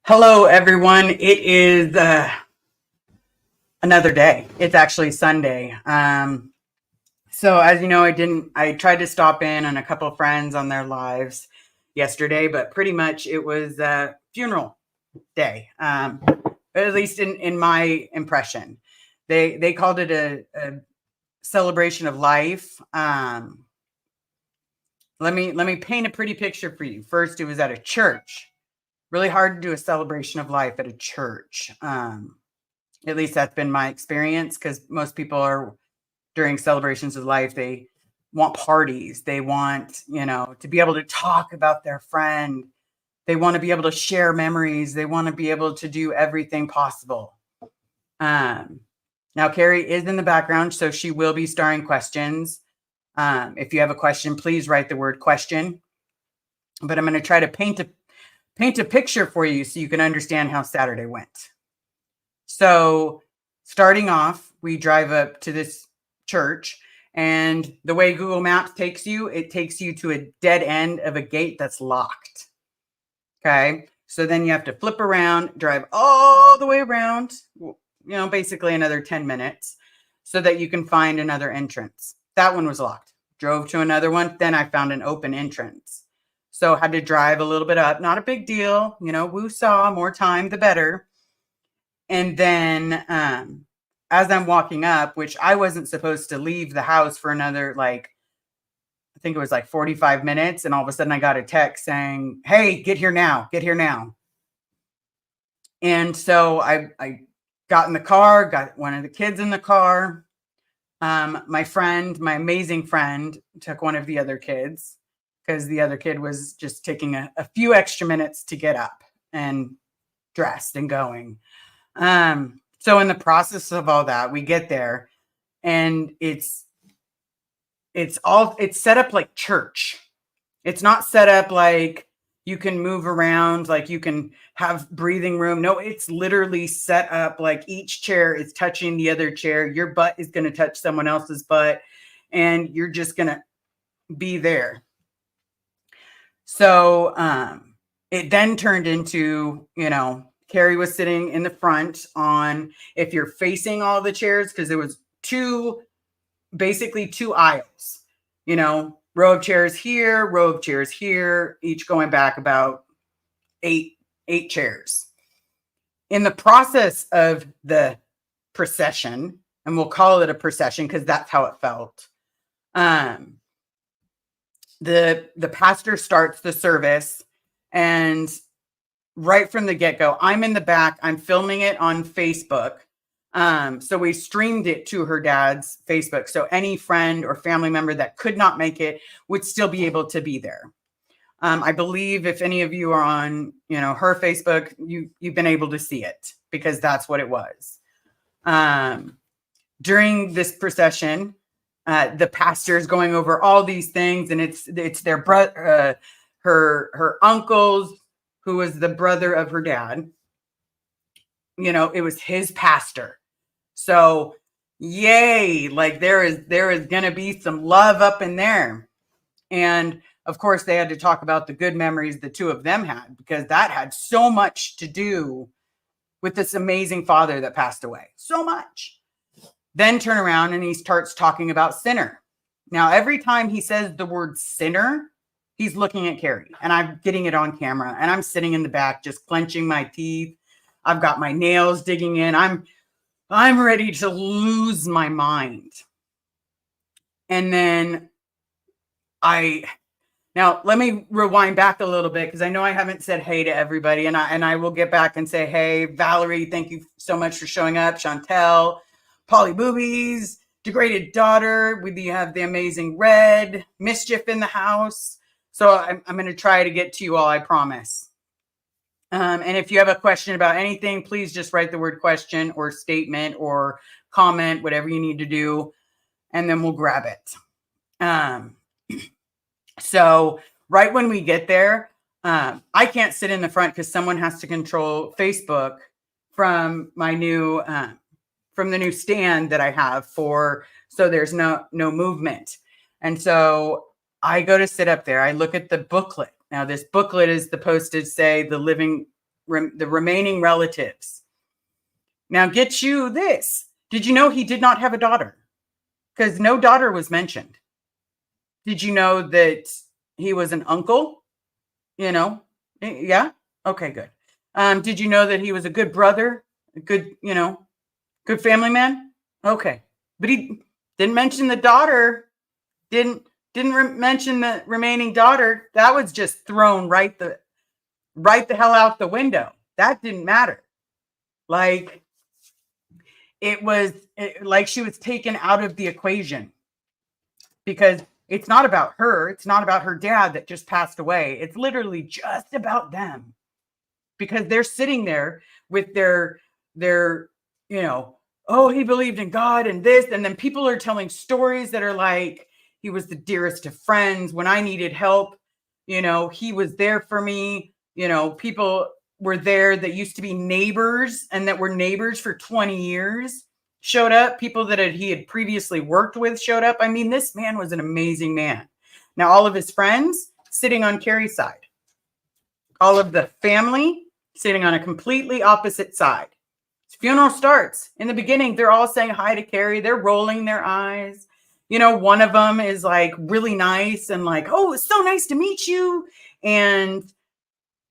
Hello, everyone. It is another day. It's actually Sunday. So as you know, I tried to stop in on a couple of friends on their lives yesterday, but pretty much it was a funeral day. At least in my impression, they called it a celebration of life. Let me paint a pretty picture for you. First, it was at a church. Really hard to do a celebration of life at a church. At least that's been my experience because most people are during celebrations of life, they want parties. They want, to be able to talk about their friend. They want to be able to share memories. They want to be able to do everything possible. Um, Now, Keri is in the background, so she will be starring questions. If you have a question, please write the word question. But I'm going to try to paint a picture for you so you can understand how Saturday went. So starting off, we drive up to this church, and the way Google Maps takes you, it takes you to a dead end of a gate that's locked. Okay. So then you have to flip around, drive all the way around, basically another 10 minutes so that you can find another entrance. That one was locked. Drove to another one. Then I found an open entrance. So had to drive a little bit up. Not a big deal. Woo-saw, more time, the better. And then as I'm walking up, which I wasn't supposed to leave the house for another, I think it was 45 minutes. And all of a sudden I got a text saying, "Hey, get here now, get here now." And so I got in the car, got one of the kids in the car. My amazing friend, took one of the other kids because the other kid was just taking a few extra minutes to get up and dressed and going. So in the process of all that, we get there, and it's set up like church. It's not set up like you can move around, like you can have breathing room. No, it's literally set up like each chair is touching the other chair. Your butt is going to touch someone else's butt, and you're just going to be there. So it then turned into, Keri was sitting in the front if you're facing all the chairs, because there was basically two aisles, row of chairs here, each going back about eight chairs. In the process of the procession, and we'll call it a procession because that's how it felt, the pastor starts the service, and right from the get-go, I'm in the back, I'm filming it on Facebook. So we streamed it to her dad's Facebook. So any friend or family member that could not make it would still be able to be there. I believe if any of you are on, her Facebook, you've been able to see it because that's what it was. During this procession, the pastor is going over all these things, and it's their brother, her uncles, who was the brother of her dad. It was his pastor. So yay, there is going to be some love up in there. And of course, they had to talk about the good memories the two of them had, because that had so much to do with this amazing father that passed away. So much. Then turn around and he starts talking about sinner. Now, every time he says the word sinner, he's looking at Keri, and I'm getting it on camera, and I'm sitting in the back just clenching my teeth. I've got my nails digging in. I'm ready to lose my mind. And then now let me rewind back a little bit, because I know I haven't said hey to everybody, and I will get back and say, hey, Valerie, thank you so much for showing up. Chantel, Polly Boobies, Degraded Daughter, we have the amazing Red, Mischief in the house. So I'm going to try to get to you all, I promise. And if you have a question about anything, please just write the word question or statement or comment, whatever you need to do, and then we'll grab it. So right when we get there, I can't sit in the front because someone has to control Facebook from my new from the new stand that I have so there's no movement. And so I go to sit up there. I look at the booklet. Now, this booklet is supposed to say the living the remaining relatives. Now get you this. Did you know he did not have a daughter? Because no daughter was mentioned. Did you know that he was an uncle? Yeah? Okay, good. Did you know that he was a good brother? A good, good family man? Okay. But he didn't mention the daughter. Didn't mention the remaining daughter. That was just thrown right the hell out the window. That didn't matter. Like like she was taken out of the equation, because it's not about her. It's not about her dad that just passed away. It's literally just about them, because they're sitting there with their, oh, he believed in God and this. And then people are telling stories that are like, he was the dearest of friends. When I needed help, he was there for me. People were there that used to be neighbors and that were neighbors for 20 years showed up. People that he had previously worked with showed up. I mean, this man was an amazing man. Now, all of his friends sitting on Keri's side, all of the family sitting on a completely opposite side. His funeral starts. In the beginning, they're all saying hi to Keri. They're rolling their eyes. One of them is like really nice and like, oh, it's so nice to meet you. And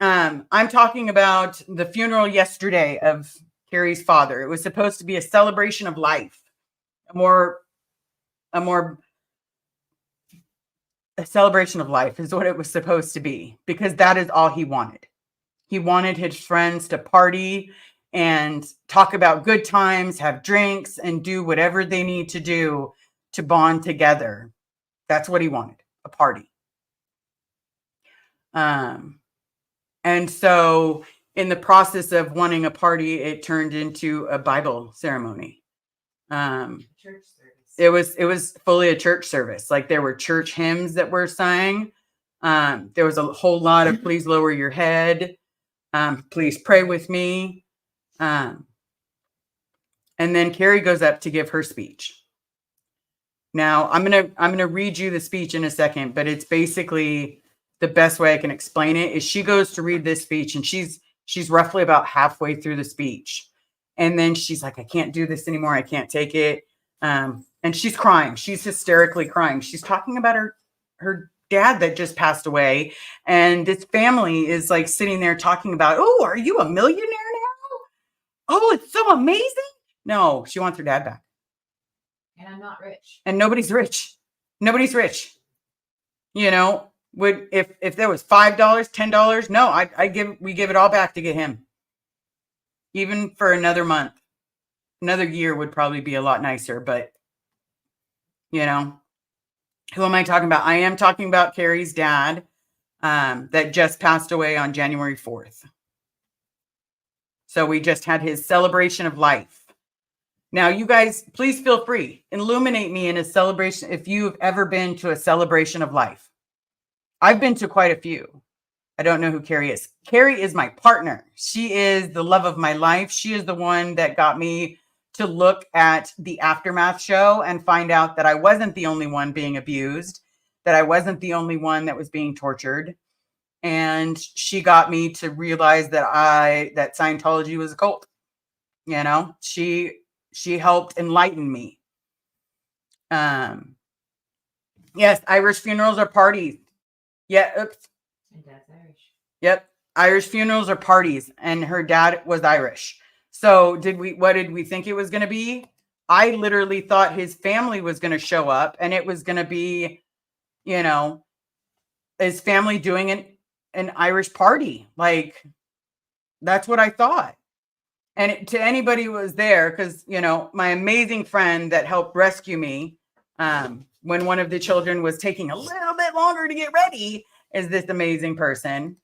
I'm talking about the funeral yesterday of Keri's father. It was supposed to be a celebration of life, a celebration of life is what it was supposed to be, because that is all he wanted. He wanted his friends to party and talk about good times, have drinks, and do whatever they need to do to bond together. That's what he wanted, a party. And so in the process of wanting a party, it turned into a Bible ceremony. Church service. It was fully a church service. Like there were church hymns that were sang. There was a whole lot of please lower your head. Please pray with me. And then Keri goes up to give her speech. Now I'm gonna read you the speech in a second, but it's basically the best way I can explain it is she goes to read this speech and she's roughly about halfway through the speech. And then she's like, I can't do this anymore. I can't take it. And she's crying. She's hysterically crying. She's talking about her dad that just passed away. And this family is like sitting there talking about, oh, are you a millionaire now? Oh, it's so amazing. No, she wants her dad back. And I'm not rich. And nobody's rich. Nobody's rich. Would if there was $5, $10, no, we give it all back to get him. Even for another month. Another year would probably be a lot nicer, but who am I talking about? I am talking about Keri's dad, that just passed away on January 4th. So we just had his celebration of life. Now, you guys, please feel free. Illuminate me in a celebration if you've ever been to a celebration of life. I've been to quite a few. I don't know who Keri is. Keri is my partner. She is the love of my life. She is the one that got me to look at the Aftermath show and find out that I wasn't the only one being abused, that I wasn't the only one that was being tortured. And she got me to realize that Scientology was a cult. She helped enlighten me. Yes, Irish funerals are parties. Yeah, oops. And dad's Irish. Yep. Irish funerals are parties, and her dad was Irish. So what did we think it was going to be? I literally thought his family was going to show up and it was going to be, his family doing an Irish party. Like, that's what I thought. And to anybody who was there, because, my amazing friend that helped rescue me, when one of the children was taking a little bit longer to get ready, is this amazing person.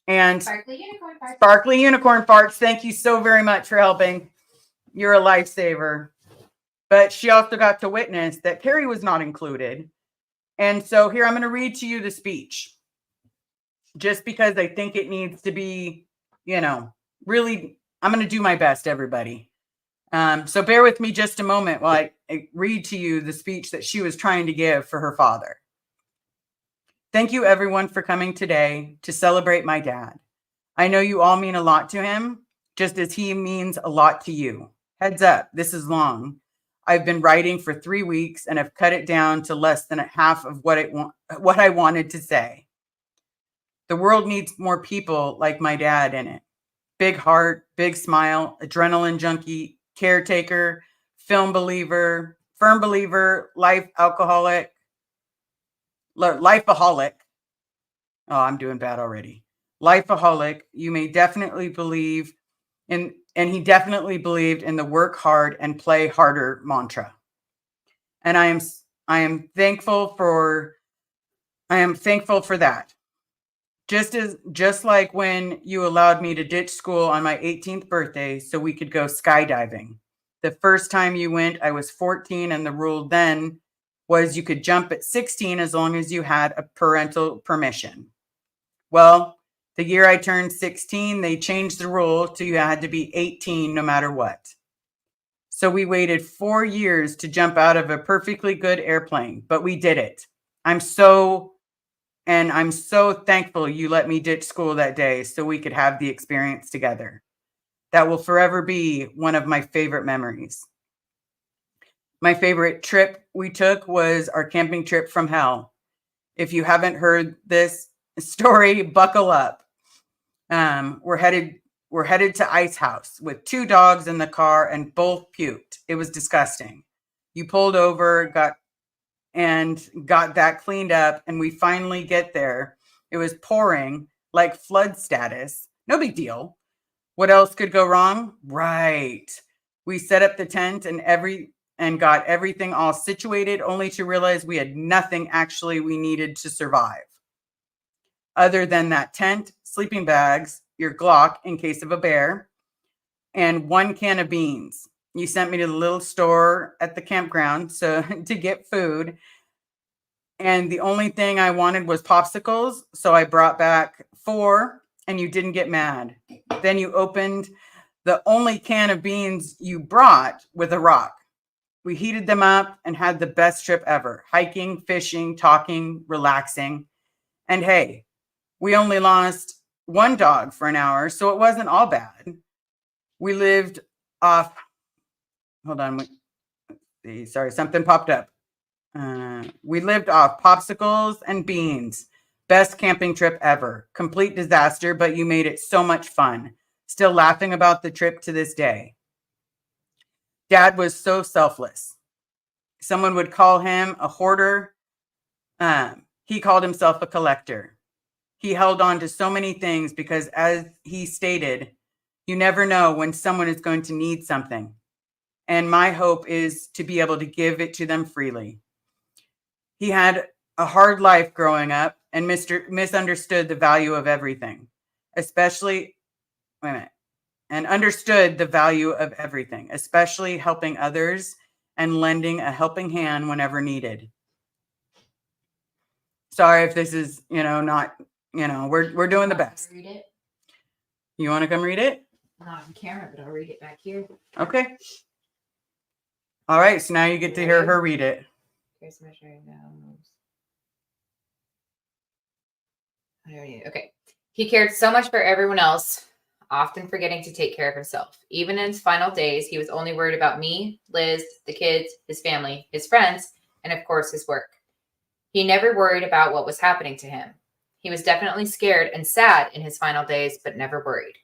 And Sparkly unicorn farts. Sparkly unicorn farts. Thank you so very much for helping. You're a lifesaver. But she also got to witness that Keri was not included. And so here, I'm going to read to you the speech. Just because I think it needs to be, really, I'm going to do my best, everybody. So bear with me just a moment while I read to you the speech that she was trying to give for her father. Thank you, everyone, for coming today to celebrate my dad. I know you all mean a lot to him, just as he means a lot to you. Heads up, this is long. I've been writing for 3 weeks and have cut it down to less than a half of what I wanted to say. The world needs more people like my dad in it. Big heart, big smile, adrenaline junkie, caretaker, firm believer, lifeaholic. Oh, I'm doing bad already. Lifeaholic. You may definitely believe in, and he definitely believed in the work hard and play harder mantra. And I am thankful for that. Just like when you allowed me to ditch school on my 18th birthday so we could go skydiving. The first time you went, I was 14, and the rule then was you could jump at 16 as long as you had a parental permission. Well, the year I turned 16, they changed the rule to you had to be 18 no matter what. So we waited 4 years to jump out of a perfectly good airplane, but we did it. I'm so thankful you let me ditch school that day so we could have the experience together. That will forever be one of my favorite memories. My favorite trip we took was our camping trip from hell. If you haven't heard this story, buckle up. We're headed to Ice House with 2 dogs in the car and both puked. It was disgusting. You pulled over, got that cleaned up, and we finally get there. It was pouring, like flood status. No big deal. What else could go wrong? Right. We set up the tent and got everything all situated, only to realize we had nothing actually we needed to survive. Other than that tent, sleeping bags, your Glock in case of a bear, and 1 can of beans. You sent me to the little store at the campground to get food. And the only thing I wanted was popsicles. So I brought back 4, and you didn't get mad. Then you opened the only can of beans you brought with a rock. We heated them up and had the best trip ever. Hiking, fishing, talking, relaxing. And hey, we only lost 1 dog for an hour, so it wasn't all bad. We lived off, hold on, sorry, something popped up. We lived off popsicles and beans. Best camping trip ever. Complete disaster, but you made it so much fun. Still laughing about the trip to this day. Dad was so selfless. Someone would call him a hoarder. He called himself a collector. He held on to so many things because, as he stated, you never know when someone is going to need something. And my hope is to be able to give it to them freely. He had a hard life growing up and misunderstood the value of everything, understood the value of everything, especially helping others and lending a helping hand whenever needed. Sorry if this is, not, we're doing the best. Read it. You want to come read it? Not on camera, but I'll read it back here. Okay. All right. So now you get to hear her read it. Here's measuring nose. Okay. He cared so much for everyone else, often forgetting to take care of himself. Even in his final days, he was only worried about me, Liz, the kids, his family, his friends, and of course, his work. He never worried about what was happening to him. He was definitely scared and sad in his final days, but never worried.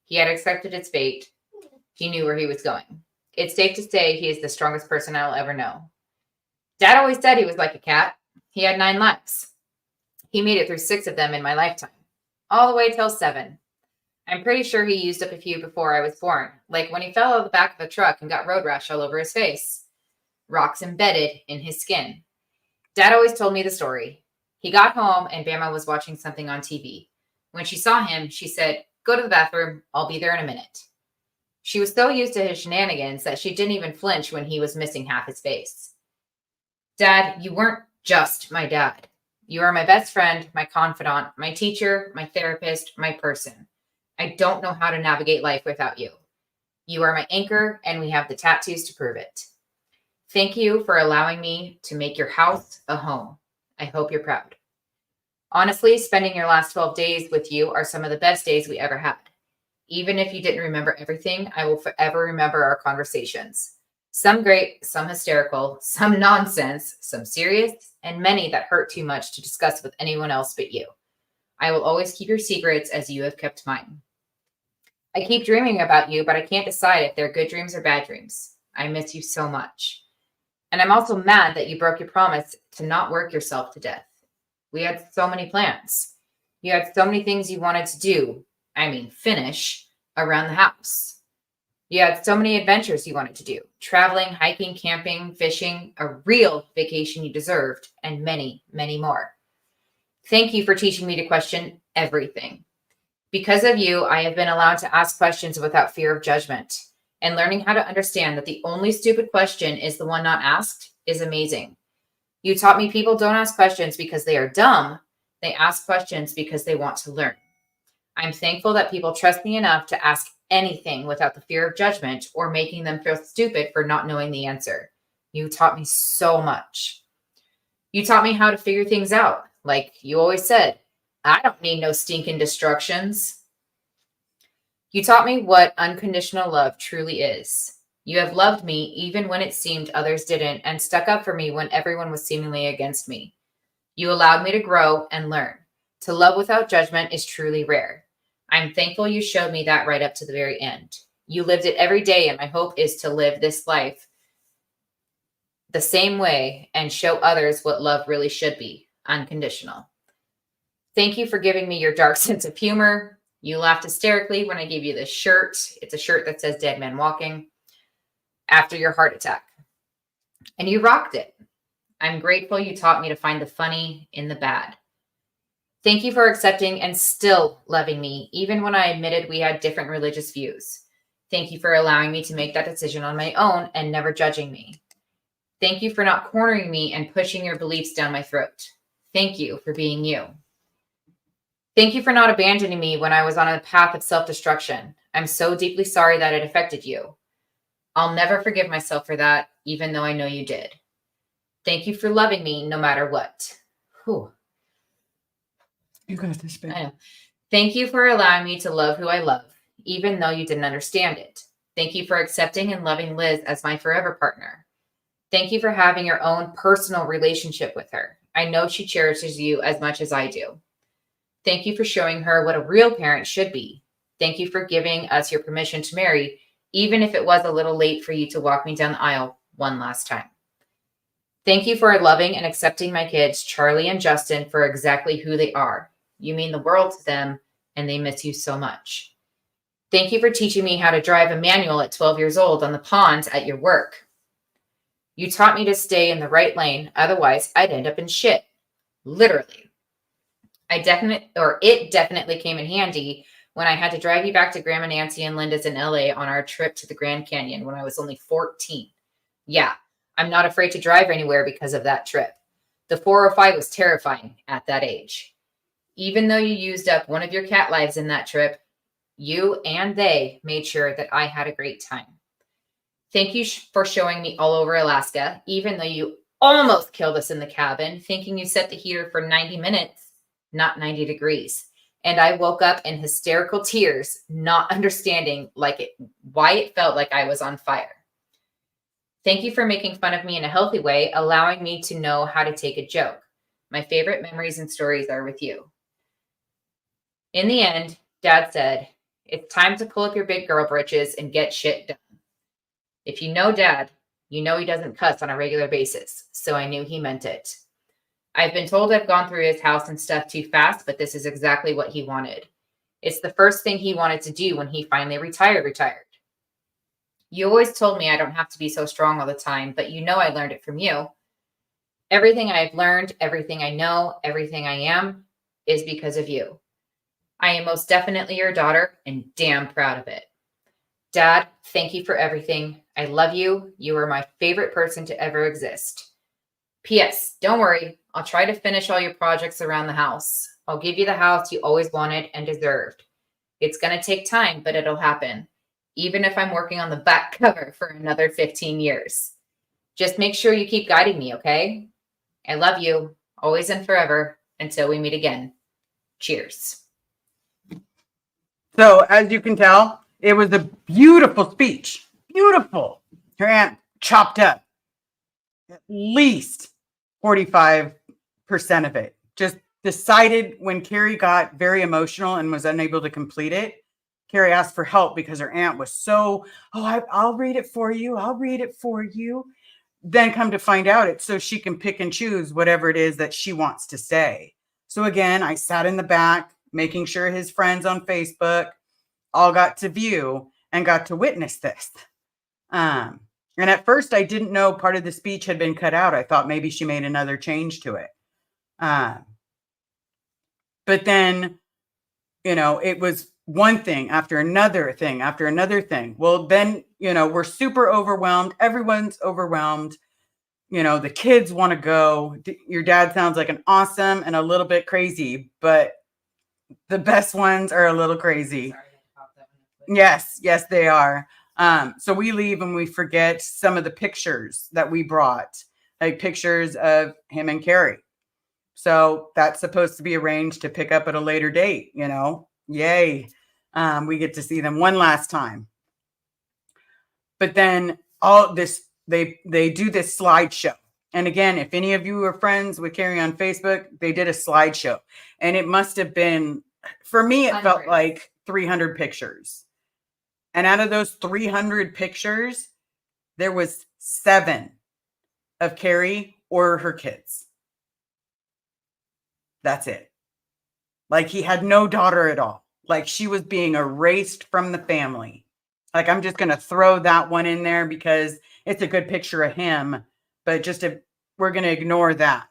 He had accepted its fate. He knew where he was going. It's safe to say he is the strongest person I'll ever know. Dad always said he was like a cat. He had 9 lives. He made it through 6 of them in my lifetime, all the way till 7. I'm pretty sure he used up a few before I was born, like when he fell out of the back of a truck and got road rash all over his face. Rocks embedded in his skin. Dad always told me the story. He got home and Bama was watching something on TV. When she saw him, she said, "Go to the bathroom. I'll be there in a minute." She was so used to his shenanigans that she didn't even flinch when he was missing half his face. Dad, you weren't just my dad. You are my best friend, my confidant, my teacher, my therapist, my person. I don't know how to navigate life without you. You are my anchor, and we have the tattoos to prove it. Thank you for allowing me to make your house a home. I hope you're proud. Honestly, spending your last 12 days with you are some of the best days we ever had. Even if you didn't remember everything, I will forever remember our conversations. Some great, some hysterical, some nonsense, some serious, and many that hurt too much to discuss with anyone else but you. I will always keep your secrets as you have kept mine. I keep dreaming about you, but I can't decide if they're good dreams or bad dreams. I miss you so much. And I'm also mad that you broke your promise to not work yourself to death. We had so many plans. You had so many things you wanted to do, finish, around the house. You had so many adventures you wanted to do, traveling, hiking, camping, fishing, a real vacation you deserved, and many, many more. Thank you for teaching me to question everything. Because of you, I have been allowed to ask questions without fear of judgment. And learning how to understand that the only stupid question is the one not asked is amazing. You taught me people don't ask questions because they are dumb. They ask questions because they want to learn. I'm thankful that people trust me enough to ask anything without the fear of judgment or making them feel stupid for not knowing the answer. You taught me so much. You taught me how to figure things out. Like you always said, I don't need no stinking destructions. You taught me what unconditional love truly is. You have loved me even when it seemed others didn't and stuck up for me when everyone was seemingly against me. You allowed me to grow and learn. To love without judgment is truly rare. I'm thankful you showed me that right up to the very end. You lived it every day, and my hope is to live this life the same way and show others what love really should be, unconditional. Thank you for giving me your dark sense of humor. You laughed hysterically when I gave you this shirt. It's a shirt that says Dead Man Walking after your heart attack. And you rocked it. I'm grateful you taught me to find the funny in the bad. Thank you for accepting and still loving me, even when I admitted we had different religious views. Thank you for allowing me to make that decision on my own and never judging me. Thank you for not cornering me and pushing your beliefs down my throat. Thank you for being you. Thank you for not abandoning me when I was on a path of self-destruction. I'm so deeply sorry that it affected you. I'll never forgive myself for that, even though I know you did. Thank you for loving me no matter what. Whew. You got this, babe. I know. Thank you for allowing me to love who I love, even though you didn't understand it. Thank you for accepting and loving Liz as my forever partner. Thank you for having your own personal relationship with her. I know she cherishes you as much as I do. Thank you for showing her what a real parent should be. Thank you for giving us your permission to marry, even if it was a little late for you to walk me down the aisle one last time. Thank you for loving and accepting my kids, Charlie and Justin, for exactly who they are. You mean the world to them, and they miss you so much. Thank you for teaching me how to drive a manual at 12 years old on the pond at your work. You taught me to stay in the right lane, otherwise I'd end up in shit. Literally. It definitely came in handy when I had to drive you back to Grandma Nancy and Linda's in LA on our trip to the Grand Canyon when I was only 14. Yeah, I'm not afraid to drive anywhere because of that trip. The 405 was terrifying at that age. Even though you used up one of your cat lives in that trip, you and they made sure that I had a great time. Thank you for showing me all over Alaska, even though you almost killed us in the cabin, thinking you set the heater for 90 minutes, not 90 degrees. And I woke up in hysterical tears, not understanding why it felt like I was on fire. Thank you for making fun of me in a healthy way, allowing me to know how to take a joke. My favorite memories and stories are with you. In the end, Dad said, it's time to pull up your big girl britches and get shit done. If you know Dad, you know he doesn't cuss on a regular basis, so I knew he meant it. I've been told I've gone through his house and stuff too fast, but this is exactly what he wanted. It's the first thing he wanted to do when he finally retired. You always told me I don't have to be so strong all the time, but you know I learned it from you. Everything I've learned, everything I know, everything I am is because of you. I am most definitely your daughter and damn proud of it. Dad, thank you for everything. I love you. You are my favorite person to ever exist. P.S. Don't worry. I'll try to finish all your projects around the house. I'll give you the house you always wanted and deserved. It's going to take time, but it'll happen, even if I'm working on the back cover for another 15 years. Just make sure you keep guiding me, okay? I love you, always and forever, Until we meet again. Cheers. So as you can tell, it was a beautiful speech. Beautiful. Her aunt chopped up at least 45% of it. Just decided when Keri got very emotional and was unable to complete it, Keri asked for help because her aunt was so, I'll read it for you. I'll read it for you. Then come to find out it's so she can pick and choose whatever it is that she wants to say. So again, I sat in the back, making sure his friends on Facebook all got to view and got to witness this. And at first I didn't know part of the speech had been cut out. I thought maybe she made another change to it. But then, it was one thing after another thing after another thing. Well, then, we're super overwhelmed. Everyone's overwhelmed. The kids want to go. Your dad sounds like an awesome and a little bit crazy, but the best ones are a little crazy. Yes, they are. So we leave and we forget some of the pictures that we brought, like pictures of him and Keri. So that's supposed to be arranged to pick up at a later date, yay. We get to see them one last time. But then all this, they do this slideshow. And again, if any of you are friends with Keri on Facebook, they did a slideshow. And it must have been, for me, it felt like 300 pictures. And out of those 300 pictures, there was 7 of Keri or her kids. That's it. Like he had no daughter at all. Like she was being erased from the family. Like I'm just going to throw that one in there because it's a good picture of him. But we're going to ignore that.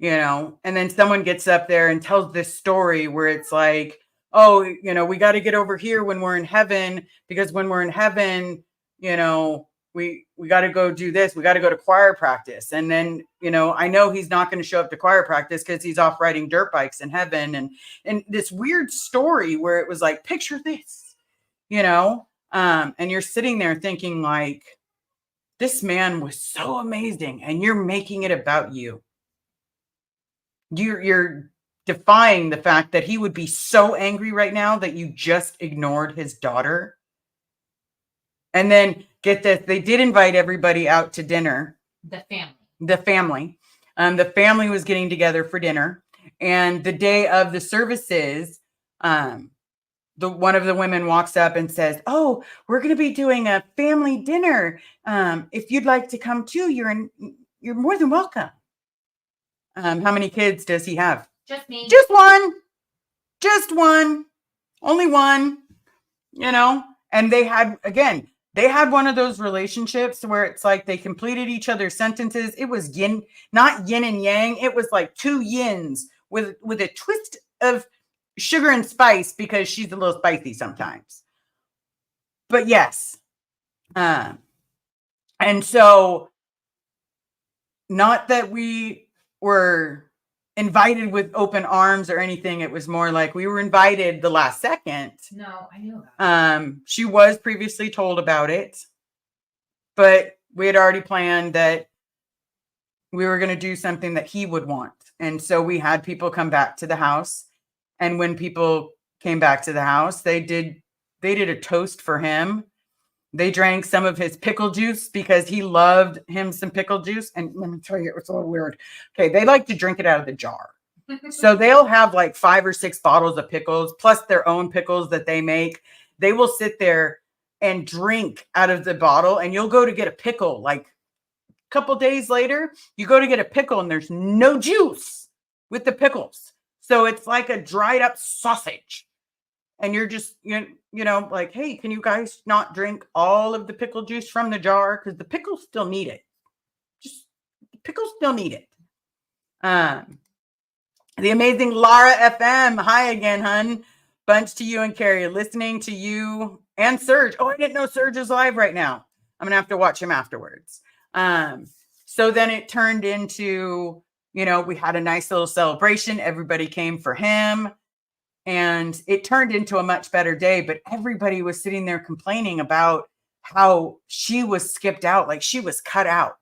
And then someone gets up there and tells this story where it's like, oh, we got to get over here when we're in heaven, because when we're in heaven, we got to go do this. We got to go to choir practice. And then, I know he's not going to show up to choir practice because he's off riding dirt bikes in heaven. And this weird story where it was like, picture this, and you're sitting there thinking like, this man was so amazing and you're making it about you. You're defying the fact that he would be so angry right now that you just ignored his daughter. And then get this, they did invite everybody out to dinner. The family. The family was getting together for dinner. And the day of the services, one of the women walks up and says, oh, we're going to be doing a family dinner. If you'd like to come too, you're more than welcome. How many kids does he have? Just me. Just one. Only one, and they had one of those relationships where it's like they completed each other's sentences. It was not yin and yang. It was like 2 yins with a twist of sugar and spice because she's a little spicy sometimes. But yes. And so not that we were invited with open arms or anything. It was more like we were invited the last second. No, I knew that. She was previously told about it, but we had already planned that we were going to do something that he would want. And so we had people come back to the house. And when people came back to the house, they did a toast for him. They drank some of his pickle juice because he loved him some pickle juice. And let me tell you, it was a little weird. Okay, they like to drink it out of the jar. So they'll have like 5 or 6 bottles of pickles, plus their own pickles that they make. They will sit there and drink out of the bottle. And you'll go to get a pickle like a couple days later, you go to get a pickle and there's no juice with the pickles. So it's like a dried up sausage. And you're just, like, hey, can you guys not drink all of the pickle juice from the jar? Because the pickles still need it. The pickles still need it. The amazing Lara FM. Hi again, hun. Bunch to you and Keri. Listening to you and Serge. Oh, I didn't know Serge is live right now. I'm going to have to watch him afterwards. So then it turned into, we had a nice little celebration. Everybody came for him. And it turned into a much better day, but everybody was sitting there complaining about how she was skipped out, like she was cut out.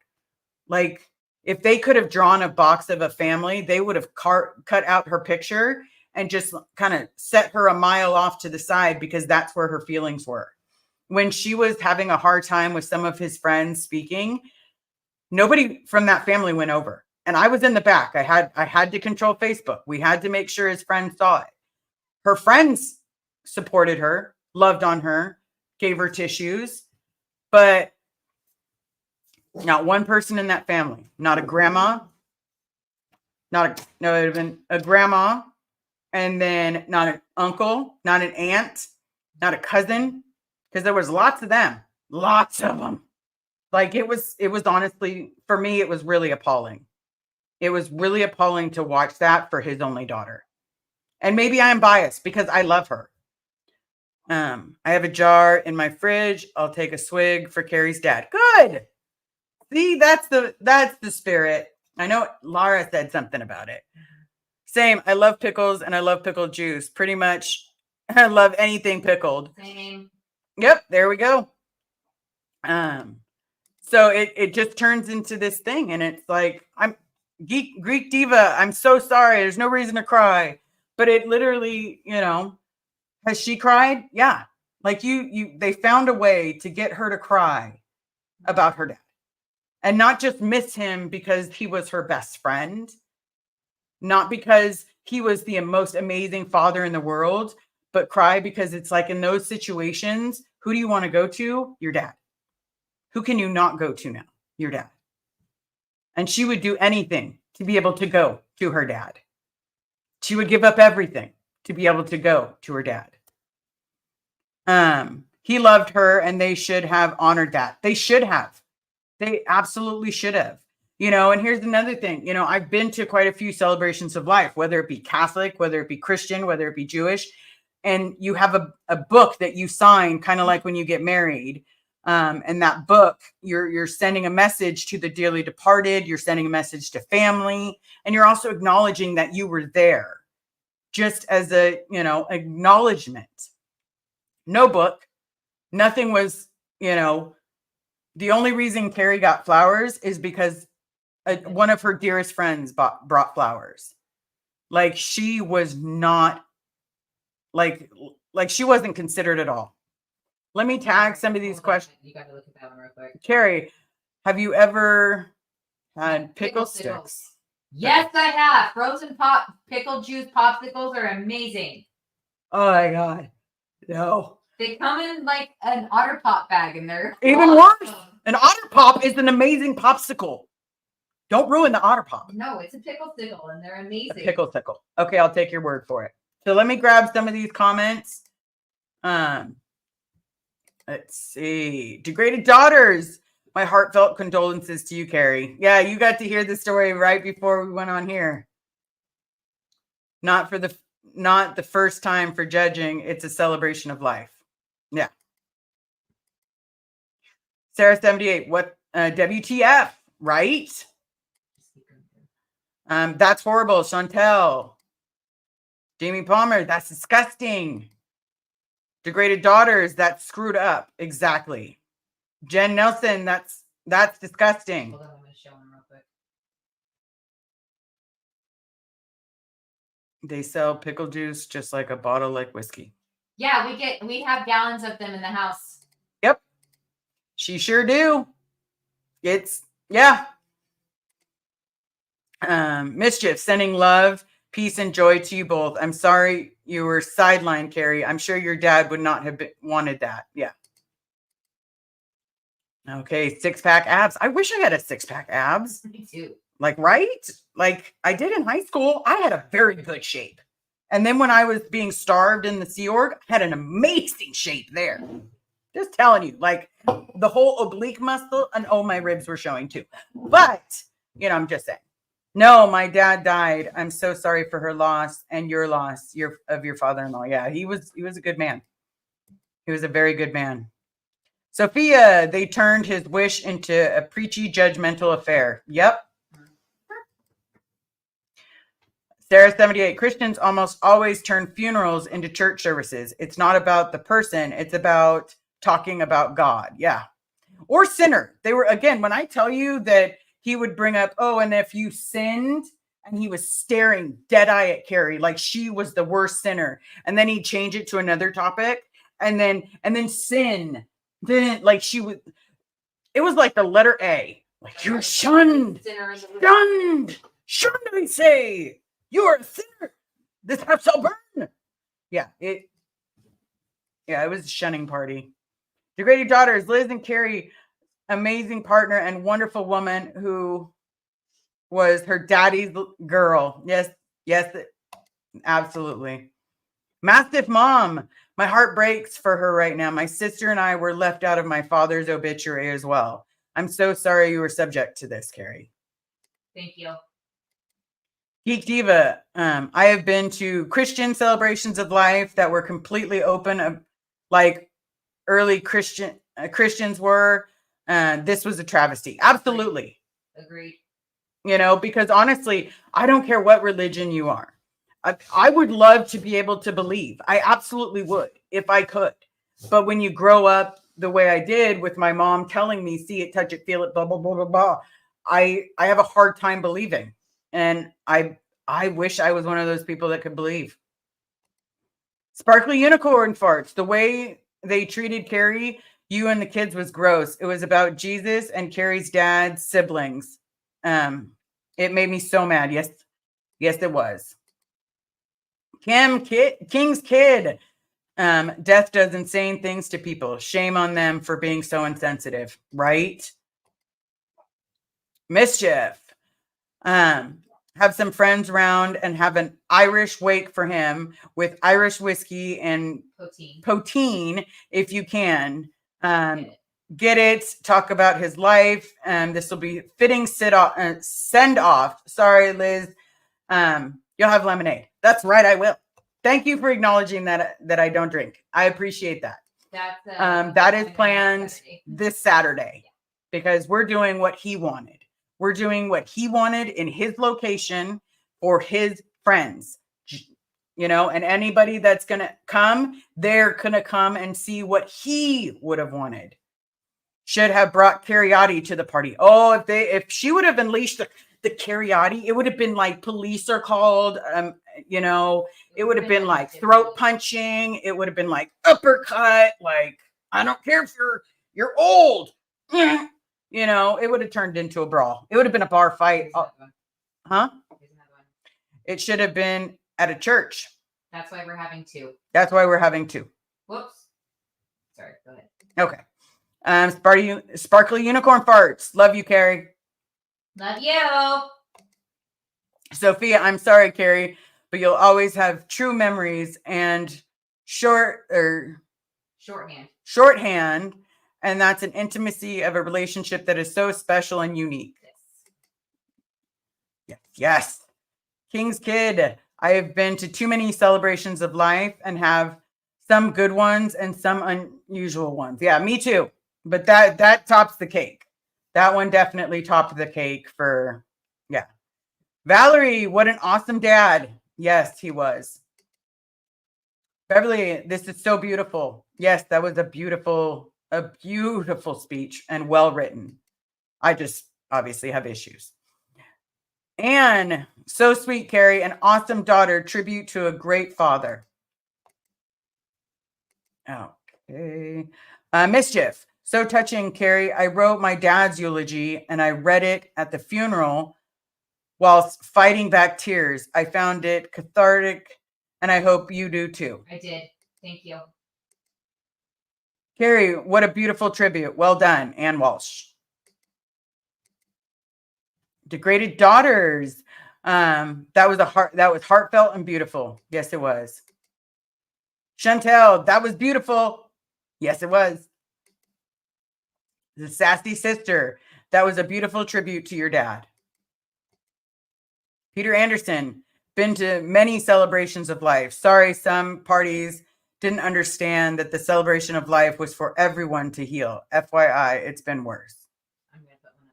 Like If they could have drawn a box of a family, they would have cut out her picture and just kind of set her a mile off to the side, because that's where her feelings were. When she was having a hard time with some of his friends speaking, nobody from that family went over. And I was in the back. I had to control Facebook. We had to make sure his friends saw it. Her friends supported her, loved on her, gave her tissues, but not one person in that family, not a grandma, no, it would have been a grandma, and then not an uncle, not an aunt, not a cousin, because there was lots of them, lots of them. Like it was honestly, for me, it was really appalling. It was really appalling to watch that for his only daughter. And maybe I'm biased because I love her. I have a jar in my fridge. I'll take a swig for Keri's dad. Good. See, that's the spirit. I know Lara said something about it. Same. I love pickles and I love pickled juice. Pretty much, I love anything pickled. Same. Yep, there we go. So it just turns into this thing, and it's like, I'm Greek diva. I'm so sorry. There's no reason to cry, but it literally, has she cried? Yeah. Like they found a way to get her to cry about her dad, and not just miss him because he was her best friend, not because he was the most amazing father in the world, but cry because it's like, in those situations, who do you want to go to? Your dad. Who can you not go to now? Your dad. And she would do anything to be able to go to her dad. She would give up everything to be able to go to her dad. He loved her, and they should have honored that. They should have. They absolutely should have. And here's another thing. I've been to quite a few celebrations of life, whether it be Catholic, whether it be Christian, whether it be Jewish. And you have a book that you sign, kind of like when you get married. And that book, you're sending a message to the dearly departed. You're sending a message to family, and you're also acknowledging that you were there, just as a acknowledgement. No book, nothing was. The only reason Keri got flowers is because one of her dearest friends brought flowers. Like, she was not like she wasn't considered at all. Let me tag some of these questions. You got to look at that one real quick. Keri, have you ever had pickle sticks? Yes, I have. Frozen pickle juice popsicles are amazing. Oh my God. No. They come in like an Otter Pop bag, and they're even worse. An Otter Pop is an amazing popsicle. Don't ruin the Otter Pop. No, it's a pickle stickle, and they're amazing. A pickle stickle. Okay, I'll take your word for it. So let me grab some of these comments. Let's see. Degraded daughters. My heartfelt condolences to you, Keri. Yeah, you got to hear the story right before we went on here. Not the first time for judging. It's a celebration of life. Yeah. Sarah 78. What WTF, right? That's horrible. Chantel. Jamie Palmer, that's disgusting. Degraded daughters, that's screwed up. Exactly. Jen Nelson, that's disgusting. Hold on, I'm going to show them real quick. They sell pickle juice just like a bottle like whiskey. Yeah, we have gallons of them in the house. Yep. She sure do. Yeah. Mischief, sending love, peace, and joy to you both. I'm sorry you were sidelined, Keri. I'm sure your dad would not have wanted that. Yeah. Okay, 6-pack abs. I wish I had a 6-pack abs. Me too. Like, right? Like I did in high school. I had a very good shape. And then when I was being starved in the Sea Org, I had an amazing shape there. Just telling you, like the whole oblique muscle, and my ribs were showing too. But, I'm just saying. No, my dad died. I'm so sorry for her loss and your loss, of your father-in-law. Yeah, he was a good man. He was a very good man. Sophia, they turned his wish into a preachy, judgmental affair. Yep. Sarah 78, Christians almost always turn funerals into church services. It's not about the person. It's about talking about God. Yeah. Or sinner. They were, again, when I tell you that he would bring up, oh, and if you sinned, and he was staring dead eye at Keri like she was the worst sinner. And then he'd change it to another topic. And then sin. Then like she would, it was like the letter A. Like, you're shunned. Shunned. Shunned, I say. You are a sinner. This house shall burn. Yeah, it was a shunning party. Degraded daughters, Liz and Keri, amazing partner and wonderful woman who was her daddy's girl. Yes, absolutely. Mastiff mom, my heart breaks for her right now. My sister and I were left out of my father's obituary as well. I'm so sorry you were subject to this, Keri. Thank you. Geek Diva, I have been to Christian celebrations of life that were completely open, like early Christians were. This was a travesty. Absolutely. Agreed. You know, because honestly, I don't care what religion you are. I would love to be able to believe. I absolutely would if I could. But when you grow up the way I did with my mom telling me, see it, touch it, feel it, blah, blah, blah, blah, blah, I have a hard time believing. And I wish I was one of those people that could believe. Sparkly unicorn farts. The way they treated Keri, you and the kids was gross. It was about Jesus and Keri's dad's siblings. It made me so mad. Yes, it was. King's kid. Death does insane things to people. Shame on them for being so insensitive, right? Mischief. Have some friends around and have an Irish wake for him with Irish whiskey and poteen if you can. Get it. Talk about his life. This will be fitting send off. Sorry, Liz. You'll have lemonade. That's right, I will. Thank you for acknowledging that I don't drink. I appreciate that. That is planned this Saturday because we're doing what he wanted. We're doing what he wanted in his location for his friends, you know, and anybody that's going to come, they're going to come and see what he would have wanted. Should have brought Keriati to the party. Oh, if she would have unleashed the Keriati, it would have been like police are called, you know, it would have been like throat punching. It would have been like uppercut. Like, I don't care if you're old. You know, it would have turned into a brawl. It would have been a bar fight. Huh? It should have been at a church. That's why we're having two. Whoops. Sorry, go ahead. Okay. Sparkly unicorn farts. Love you, Keri. Love you. Sophia, I'm sorry, Keri, but you'll always have true memories and shorthand. And that's an intimacy of a relationship that is so special and unique. Yes. King's kid. I have been to too many celebrations of life and have some good ones and some unusual ones. Yeah, me too. But that tops the cake. That one definitely topped the cake for, yeah. Valerie, what an awesome dad. Yes, he was. Beverly, this is so beautiful. Yes, that was a beautiful speech and well written. I just obviously have issues. And so sweet, Keri, an awesome daughter, tribute to a great father. Okay. Mischief. So touching, Keri. I wrote my dad's eulogy and I read it at the funeral whilst fighting back tears. I found it cathartic and I hope you do too. I did. Thank you. Keri, what a beautiful tribute. Well done, Ann Walsh. Degraded daughters. That was heartfelt and beautiful. Yes, it was. Chantel, that was beautiful. Yes, it was. The sassy sister. That was a beautiful tribute to your dad. Peter Anderson, been to many celebrations of life. Sorry, some parties didn't understand that the celebration of life was for everyone to heal. FYI, it's been worse. I'm going to put one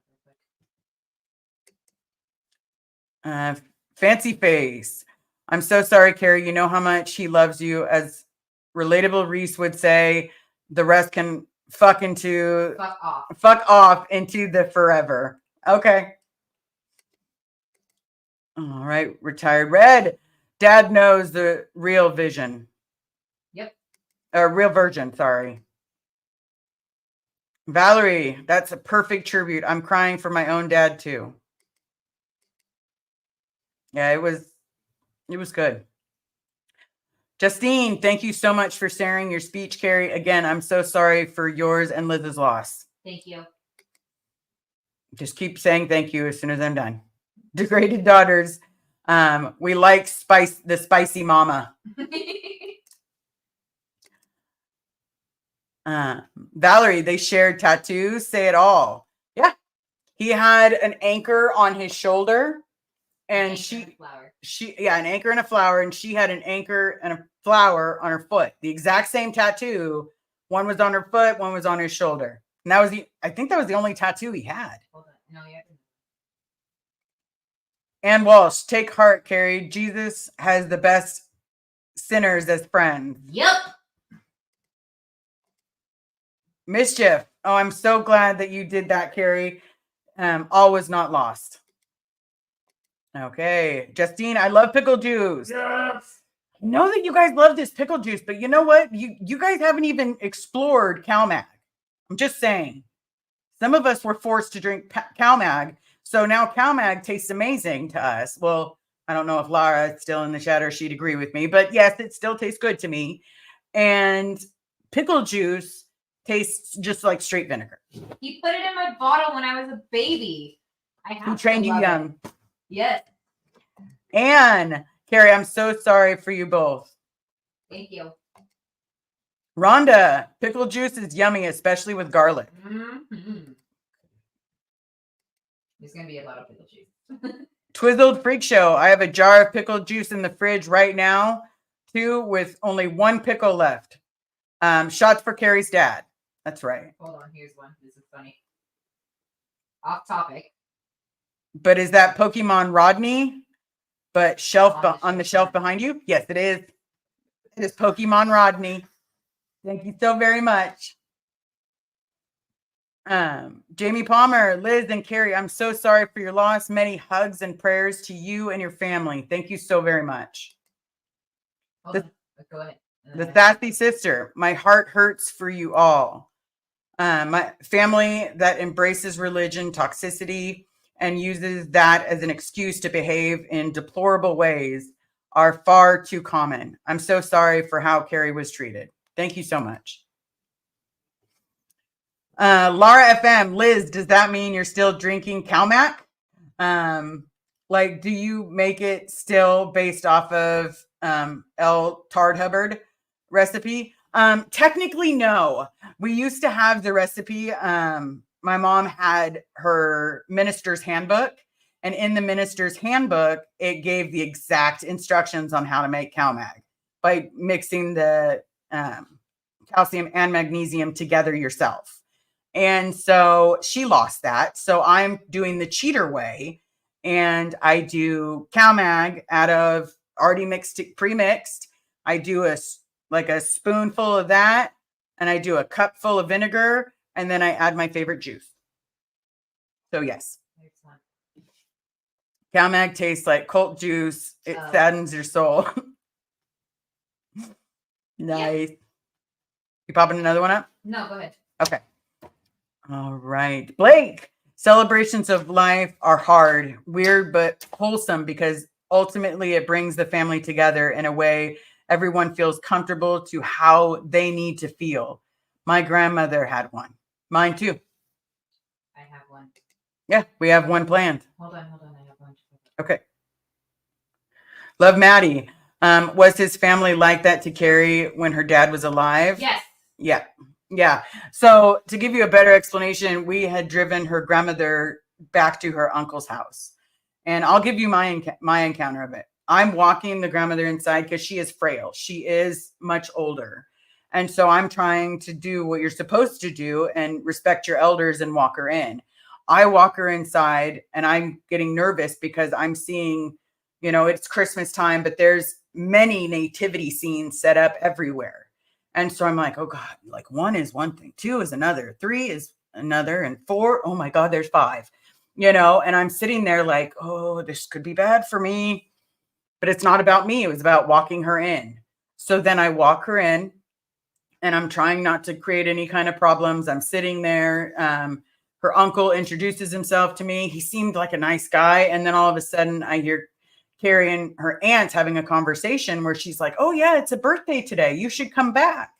up real quick. Fancy face. I'm so sorry, Keri. You know how much he loves you. As relatable Reese would say, the rest can fuck off into the forever. Okay. All right, retired red. Dad knows the real vision. Yep. Or real virgin, sorry. Valerie, that's a perfect tribute. I'm crying for my own dad too. Yeah, it was good. Justine, thank you so much for sharing your speech, Keri. Again, I'm so sorry for yours and Liz's loss. Thank you. Just keep saying thank you as soon as I'm done. Degraded daughters. We like the spicy mama. Valerie, they shared tattoos. Say it all. Yeah. He had an anchor on his shoulder, and an anchor and a flower, and she had an anchor and a flower on her foot. The exact same tattoo. One was on her foot, one was on his shoulder. And I think that was the only tattoo he had. Hold on. No, yeah. Ann Walsh, take heart, Keri. Jesus has the best sinners as friends. Yep. Mischief. Oh, I'm so glad that you did that, Keri. All was not lost. Okay. Justine, I love pickle juice. Yes. I know that you guys love this pickle juice, but you know what? You guys haven't even explored CalMag. I'm just saying. Some of us were forced to drink CalMag. So now CalMag tastes amazing to us. Well, I don't know if Lara is still in the chat or she'd agree with me, but yes, it still tastes good to me. And pickle juice tastes just like straight vinegar. He put it in my bottle when I was a baby. Who trained you young? Yes. And Keri, I'm so sorry for you both. Thank you. Rhonda, pickle juice is yummy, especially with garlic. Mm-hmm. There's going to be a lot of pickle juice. Twizzled Freak Show. I have a jar of pickle juice in the fridge right now, too, with only one pickle left. Shots for Keri's dad. That's right. Hold on. Here's one. This is funny. Off topic. But is that Pokemon Rodney? But on the shelf behind you? Yes, it is. It is Pokemon Rodney. Thank you so very much. Jamie Palmer, Liz, and Keri, I'm so sorry for your loss. Many hugs and prayers to you and your family. Thank you so very much. Go ahead. The sassy sister, my heart hurts for you all. My family that embraces religion, toxicity, and uses that as an excuse to behave in deplorable ways are far too common. I'm so sorry for how Keri was treated. Thank you so much. Lara FM, Liz, does that mean you're still drinking CalMag? Do you make it still based off of L. Tard Hubbard recipe? Technically, no. We used to have the recipe. My mom had her minister's handbook, and in the minister's handbook, it gave the exact instructions on how to make CalMag by mixing the calcium and magnesium together yourself. And so she lost that. So I'm doing the cheater way, and I do CalMag out of already pre-mixed. I do a spoonful of that, and I do a cup full of vinegar, and then I add my favorite juice. So yes. CalMag tastes like cult juice. It saddens your soul. Nice. Yep. You popping another one up? No, go ahead. Okay. All right. Blake, celebrations of life are hard, weird, but wholesome because ultimately it brings the family together in a way everyone feels comfortable to how they need to feel. My grandmother had one. Mine too. I have one. Yeah, we have one planned. Hold on. I have one. Okay. Love Maddie. Was his family like that to Keri when her dad was alive? Yes. Yeah. So to give you a better explanation, we had driven her grandmother back to her uncle's house. And I'll give you my encounter of it. I'm walking the grandmother inside because she is frail. She is much older. And so I'm trying to do what you're supposed to do and respect your elders and walk her in. I walk her inside and I'm getting nervous because I'm seeing, it's Christmas time, but there's many nativity scenes set up everywhere. And so I'm like, oh God, 1 is one thing, 2 is another, 3 is another, and 4, oh my God, there's 5. and I'm sitting there like, oh, this could be bad for me, but it's not about me. It was about walking her in. So then I walk her in, and I'm trying not to create any kind of problems. I'm sitting there. Her uncle introduces himself to me. He seemed like a nice guy. And then all of a sudden I hear Keri and her aunt having a conversation where she's like, oh yeah, it's a birthday today. You should come back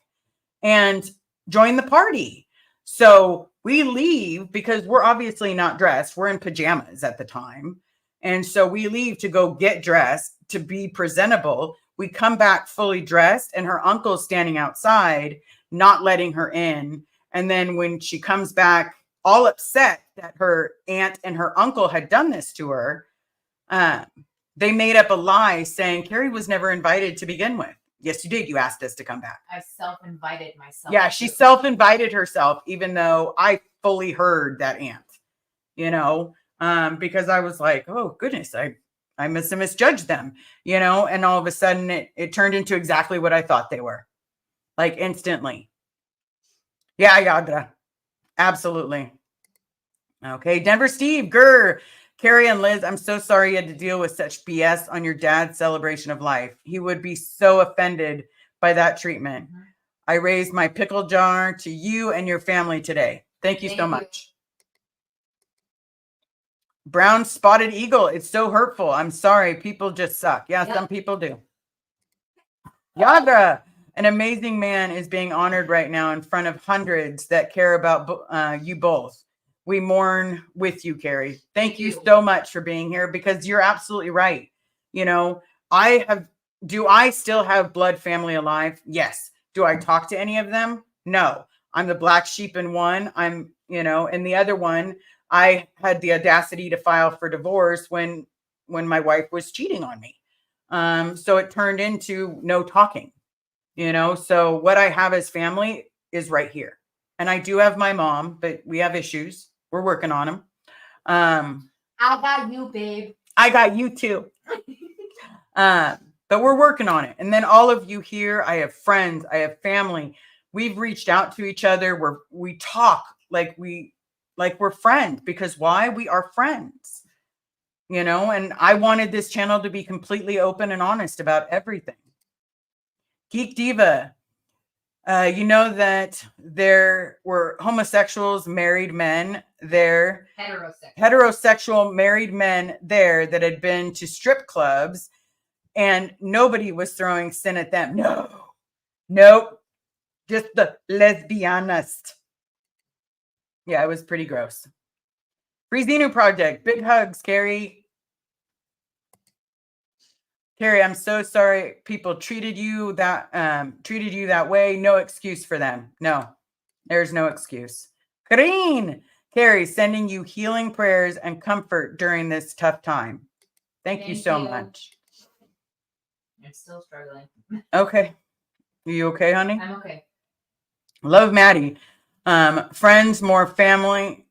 and join the party. So we leave because we're obviously not dressed. We're in pajamas at the time. And so we leave to go get dressed to be presentable. We come back fully dressed, and her uncle's standing outside, not letting her in. And then when she comes back, all upset that her aunt and her uncle had done this to her, they made up a lie saying Keri was never invited to begin with. Yes, you did. You asked us to come back. I self-invited myself. Yeah, she self-invited herself, even though I fully heard that aunt, because I was like, oh, goodness, I must have misjudged them, and all of a sudden it turned into exactly what I thought they were, like instantly. Yeah, Yadra. Absolutely. Okay, Denver Steve, Gurr, Keri and Liz, I'm so sorry you had to deal with such BS on your dad's celebration of life. He would be so offended by that treatment. Mm-hmm. I raised my pickle jar to you and your family today. Thank you so much. Brown spotted eagle. It's so hurtful. I'm sorry. People just suck. Yeah, some people do. Yagra, an amazing man, is being honored right now in front of hundreds that care about you both. We mourn with you, Keri. Thank you so much for being here, because you're absolutely right. Do I still have blood family alive? Yes. Do I talk to any of them? No. I'm the black sheep in one. And the other one, I had the audacity to file for divorce when my wife was cheating on me. So it turned into no talking, so what I have as family is right here. And I do have my mom, but we have issues. We're working on them. I got you, babe. I got you too. But we're working on it. And then all of you here, I have friends, I have family. We've reached out to each other. We talk like we're friends, because why? We are friends, and I wanted this channel to be completely open and honest about everything. Geek Diva, you know that there were homosexuals, married men there, heterosexual married men there that had been to strip clubs, and nobody was throwing sin at them. Nope. Just the lesbianist. Yeah, it was pretty gross. Free Xenu Project. Big hugs, Keri. Keri, I'm so sorry people treated you that way. No excuse for them. No, there's no excuse. Kareen, Keri, sending you healing prayers and comfort during this tough time. Thank you so much. I'm still struggling. Okay. Are you okay, honey? I'm okay. Love, Maddie. Friends more family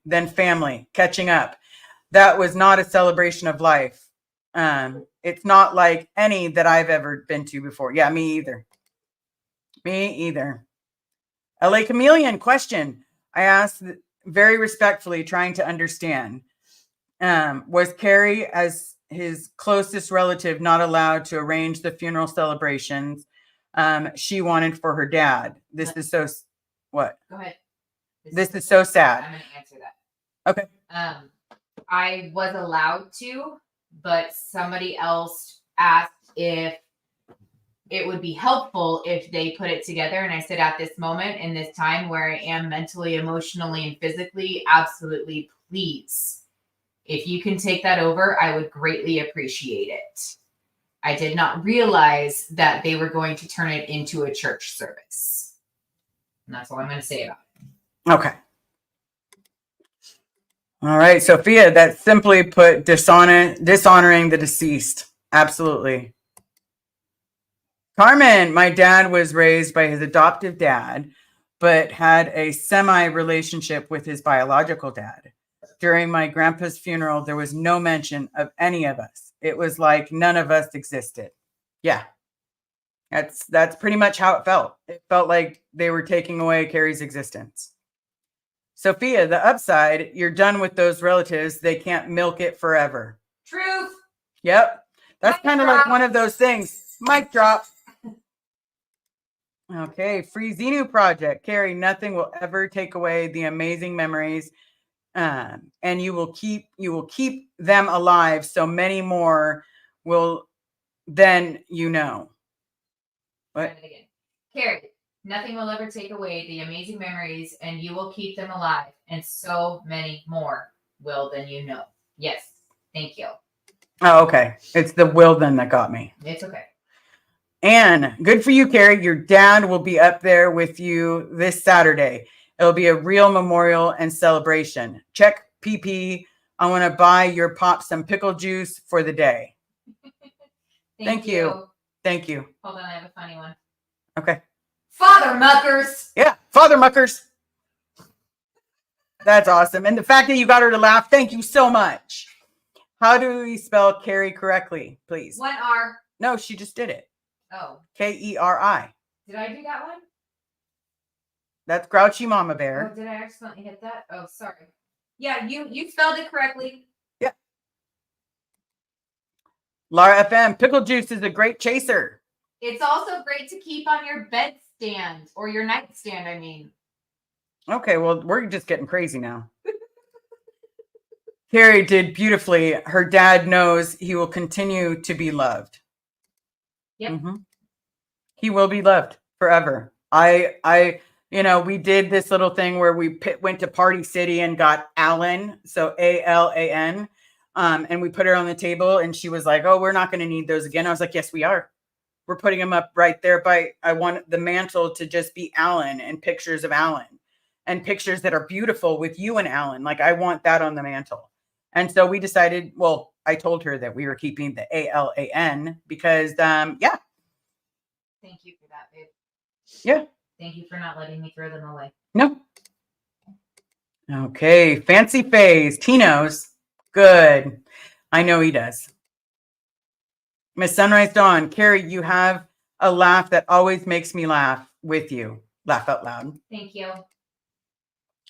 than family. Catching up. That was not a celebration of life. It's not like any that I've ever been to before. Yeah, me either. LA Chameleon, question. I asked very respectfully, trying to understand. Was Keri, as his closest relative, not allowed to arrange the funeral celebrations she wanted for her dad? This is so... What? Go ahead. This is so sad. I'm going to answer that. Okay. I was allowed to, but somebody else asked if it would be helpful if they put it together. And I said, at this moment, in this time where I am mentally, emotionally, and physically, absolutely, please. If you can take that over, I would greatly appreciate it. I did not realize that they were going to turn it into a church service. And that's all I'm going to say about it. Okay. All right, Sophia, that simply put dishonoring the deceased. Absolutely. Carmen, my dad was raised by his adoptive dad, but had a semi-relationship with his biological dad. During my grandpa's funeral, there was no mention of any of us. It was like none of us existed. Yeah. That's pretty much how it felt. It felt like they were taking away Keri's existence. Sophia, the upside, you're done with those relatives. They can't milk it forever. Truth. Yep. That's Mic kind of like drop. one of those things. Mic drop. Okay. Free Xenu project. Keri, nothing will ever take away the amazing memories. And you will keep them alive. So many more will then What? Again. Keri, nothing will ever take away the amazing memories, and you will keep them alive. And so many more will than you know. Yes. Thank you. Oh, okay. It's the will then that got me. It's okay. And good for you, Keri. Your dad will be up there with you this Saturday. It'll be a real memorial and celebration. Check PP. I want to buy your pop some pickle juice for the day. Thank you. Thank you. Hold on, I have a funny one. Okay. Father muckers. Yeah, Father muckers. That's awesome. And the fact that you got her to laugh, thank you so much. How do we spell Keri correctly, please? One R. No, she just did it. Oh. Keri. Did I do that one? That's Grouchy Mama Bear. Oh, did I accidentally hit that? Oh, sorry. Yeah, you spelled it correctly. Yeah. Lara FM, pickle juice is a great chaser. It's also great to keep on your bedstand or your nightstand, I mean. Okay, well, we're just getting crazy now. Keri did beautifully. Her dad knows he will continue to be loved. Yep. Mm-hmm. He will be loved forever. We did this little thing where we went to Party City and got Alan, so ALAN, and we put her on the table, and she was like, "Oh, we're not going to need those again." I was like, "Yes, we are. We're putting them up right there I want the mantle to just be Alan and pictures of Alan and pictures that are beautiful with you and Alan. Like, I want that on the mantle." And so we decided, well, I told her that we were keeping the ALAN because, yeah. Thank you for that, babe. Yeah. Thank you for not letting me throw them away. No. Okay. Fancy Phase. Tino's. Good. I know he does. Miss Sunrise Dawn. Keri, you have a laugh that always makes me laugh with you. Laugh out loud. Thank you.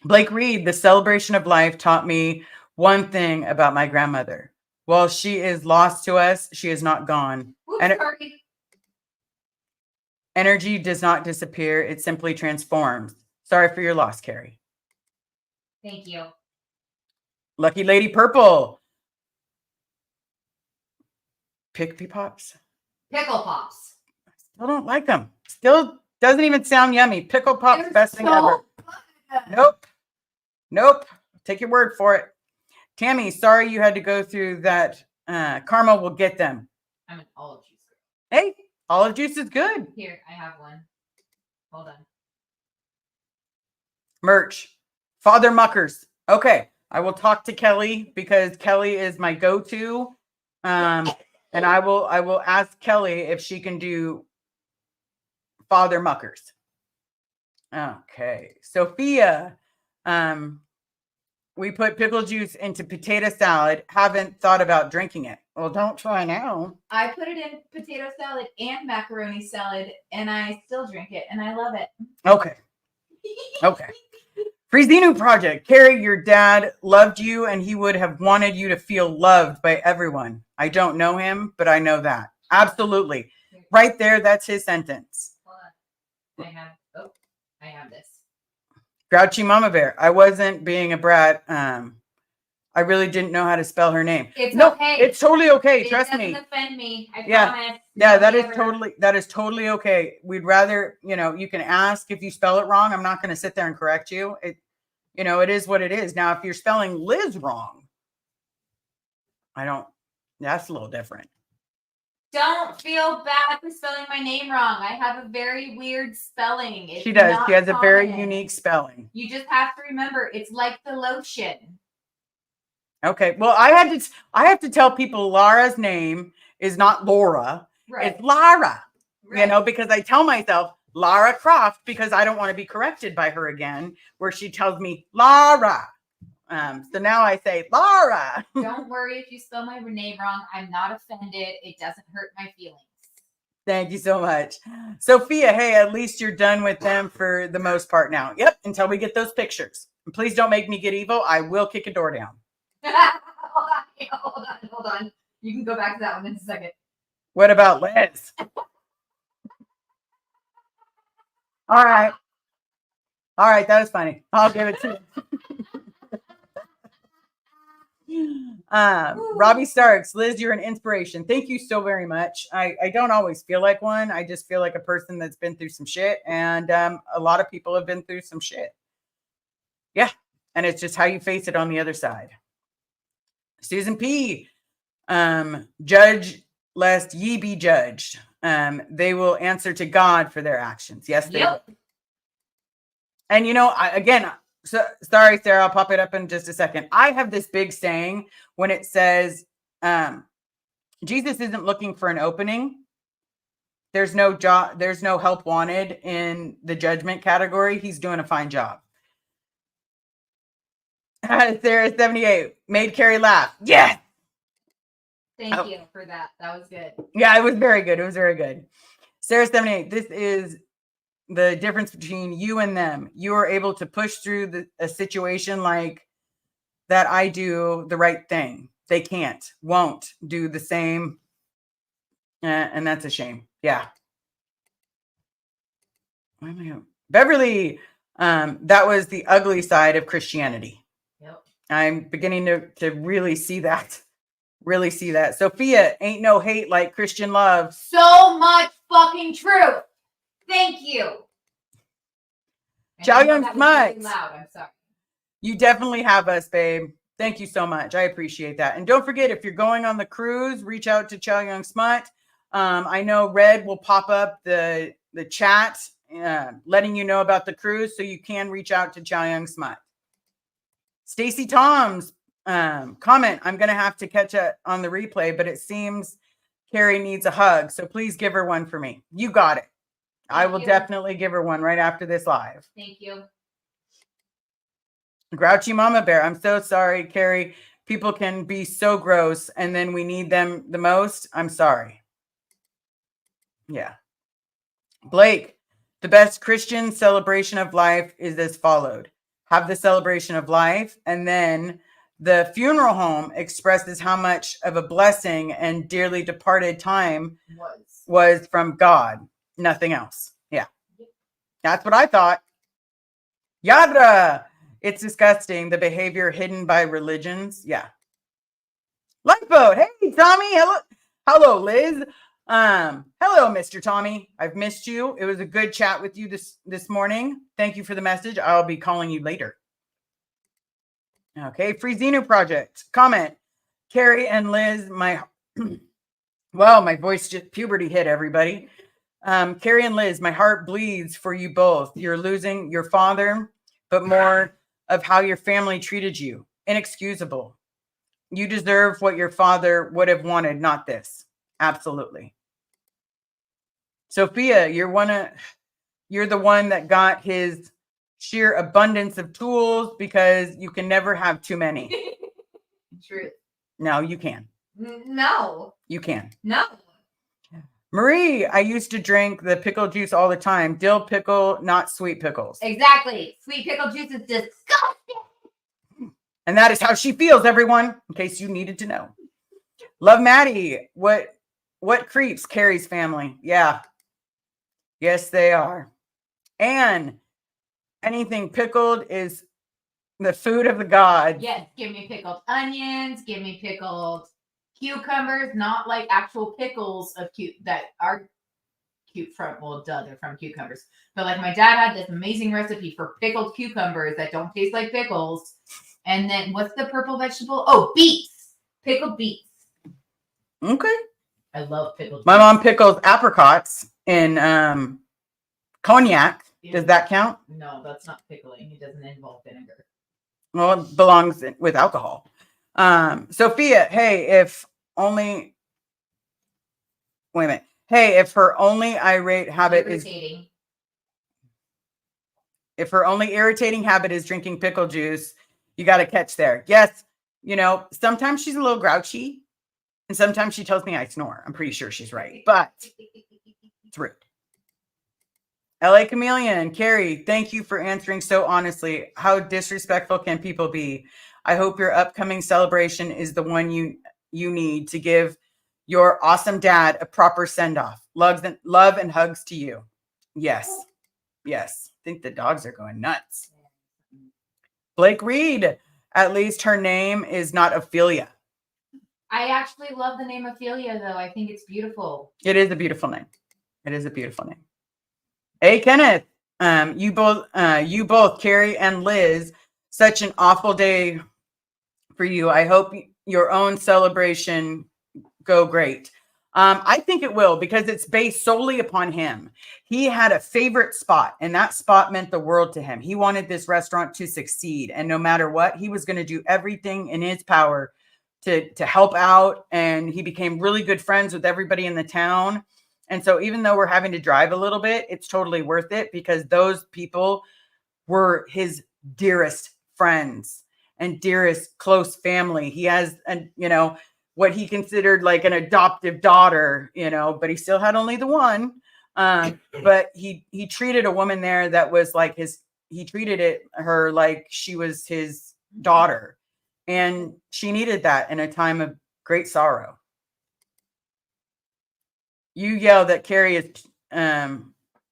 Blake Reed. The celebration of life taught me one thing about my grandmother. While she is lost to us, she is not gone. Oops, sorry. Energy does not disappear. It simply transforms. Sorry for your loss, Keri. Thank you. Lucky Lady Purple. Pickpea Pops. Pickle Pops. Still don't like them. Still doesn't even sound yummy. Pickle Pops, best thing ever. Good. Nope. Take your word for it. Tammy, sorry you had to go through that. Karma will get them. I'm an olive juice girl. Hey, olive juice is good. Here, I have one. Hold on. Merch. Father Muckers. Okay. I will talk to Kelly because Kelly is my go-to. And I will ask Kelly if she can do Father Muckers. Okay. Sophia. We put pickle juice into potato salad. Haven't thought about drinking it. Well, don't try now. I put it in potato salad and macaroni salad, and I still drink it, and I love it. Okay. Okay. Free Xenu project. Keri, your dad loved you, and he would have wanted you to feel loved by everyone. I don't know him, but I know that. Absolutely. Right there, that's his sentence. Hold on. I have this. Grouchy Mama Bear. I wasn't being a brat. I really didn't know how to spell her name. It's no, okay. It's totally okay. Trust me. me. It doesn't offend me. I promise. Yeah, that is totally okay. We'd rather, you can ask if you spell it wrong. I'm not going to sit there and correct you. It is what it is. Now, if you're spelling Liz wrong, that's a little different. Don't feel bad for spelling my name wrong. I have a very weird spelling. She does. She has a very unique spelling. You just have to remember, it's like the lotion. Okay. Well, I have to tell people Lara's name is not Laura. Right. It's Lara. Right. Because I tell myself Lara Croft because I don't want to be corrected by her again, where she tells me Lara. So now I say Lara. Don't worry if you spell my name wrong. I'm not offended. It doesn't hurt my feelings. Thank you so much. Sophia, hey, at least you're done with them for the most part now. Yep, until we get those pictures. Please don't make me get evil. I will kick a door down. Hold on. You can go back to that one in a second. What about Liz? All right. All right, that was funny. I'll give it to you. Robbie Starks, Liz, you're an inspiration. Thank you so very much. I don't always feel like one. I just feel like a person that's been through some shit, and a lot of people have been through some shit. Yeah, and it's just how you face it on the other side. Susan P, judge lest ye be judged. They will answer to God for their actions. Yes, they will. And so sorry, Sarah, I'll pop it up in just a second. I have this big saying when it says, Jesus isn't looking for an opening. There's no job, there's no help wanted in the judgment category. He's doing a fine job. Sarah 78 made Keri laugh. Yes. Thank you for that. That was good. Yeah, it was very good. It was very good. Sarah 78, this is the difference between you and them. You are able to push through a situation like that. I do the right thing. They can't, won't do the same. And that's a shame. Yeah. Beverly, that was the ugly side of Christianity. Yep. I'm beginning to really see that. Really see that. Sophia, ain't no hate like Christian love. So much fucking true. Thank you. Chow Young Smut. Really loud. I'm sorry. You definitely have us, babe. Thank you so much. I appreciate that. And don't forget, if you're going on the cruise, reach out to Chow Young Smut. I know Red will pop up the chat, letting you know about the cruise, so you can reach out to Chow Young Smut. Stacy Tom's comment, I'm going to have to catch it on the replay, but it seems Keri needs a hug, so please give her one for me. You got it. I will definitely give her one right after this live. Thank you. Grouchy Mama Bear, I'm so sorry, Keri. People can be so gross, and then we need them the most. I'm sorry. Yeah. Blake, the best Christian celebration of life is as followed. Have the celebration of life, and then the funeral home expresses how much of a blessing and dearly departed time was from God. Nothing else. Yeah. That's what I thought. Yadra. It's disgusting. The behavior hidden by religions. Yeah. Lifeboat. Hey, Tommy. Hello. Hello, Liz. Hello, Mr. Tommy. I've missed you. It was a good chat with you this morning. Thank you for the message. I'll be calling you later. Okay. Free Xenu Project. Comment. Keri and Liz, my voice just puberty hit everybody. Keri and Liz, my heart bleeds for you both. You're losing your father, but more of how your family treated you. Inexcusable. You deserve what your father would have wanted, not this. Absolutely. Sophia, you're the one that got his sheer abundance of tools, because you can never have too many. True. No, you can. No. You can. No. Marie, I used to drink the pickle juice all the time. Dill pickle, not sweet pickles. Exactly. Sweet pickle juice is disgusting. And that is how she feels, everyone, in case you needed to know. Love Maddie. What creeps Keri's family? Yeah. Yes, they are. And anything pickled is the food of the gods. Yes, give me pickled onions, give me pickled cucumbers, not like actual pickles that are cute from, they're from cucumbers. But like my dad had this amazing recipe for pickled cucumbers that don't taste like pickles. And then what's the purple vegetable? Oh, beets. Pickled beets. Okay. I love pickled My mom pickles apricots in cognac. Does that count? No, that's not pickling. It doesn't involve vinegar. Well, it belongs with alcohol. Sophia, hey, if her only irritating habit is drinking pickle juice, you got to catch there. Yes, sometimes she's a little grouchy, and sometimes she tells me I snore. I'm pretty sure she's right, but it's rude. LA Chameleon, Keri, thank you for answering so honestly. How disrespectful can people be? I hope your upcoming celebration is the one you need to give your awesome dad a proper send-off. Love and hugs to you. Yes. Yes. I think the dogs are going nuts. Blake Reed, at least her name is not Ophelia. I actually love the name Ophelia, though. I think it's beautiful. It is a beautiful name. It is a beautiful name. Hey, Kenneth, you both, Keri and Liz, such an awful day for you. I hope your own celebration go great. I think it will, because it's based solely upon him. He had a favorite spot, and that spot meant the world to him. He wanted this restaurant to succeed, and no matter what, he was going to do everything in his power to help out. And he became really good friends with everybody in the town. And so even though we're having to drive a little bit, it's totally worth it, because those people were his dearest friends and dearest close family. He has, what he considered like an adoptive daughter, but he still had only the one. But he treated a woman there that was like he treated her like she was his daughter. And she needed that in a time of great sorrow. You yell that Keri is,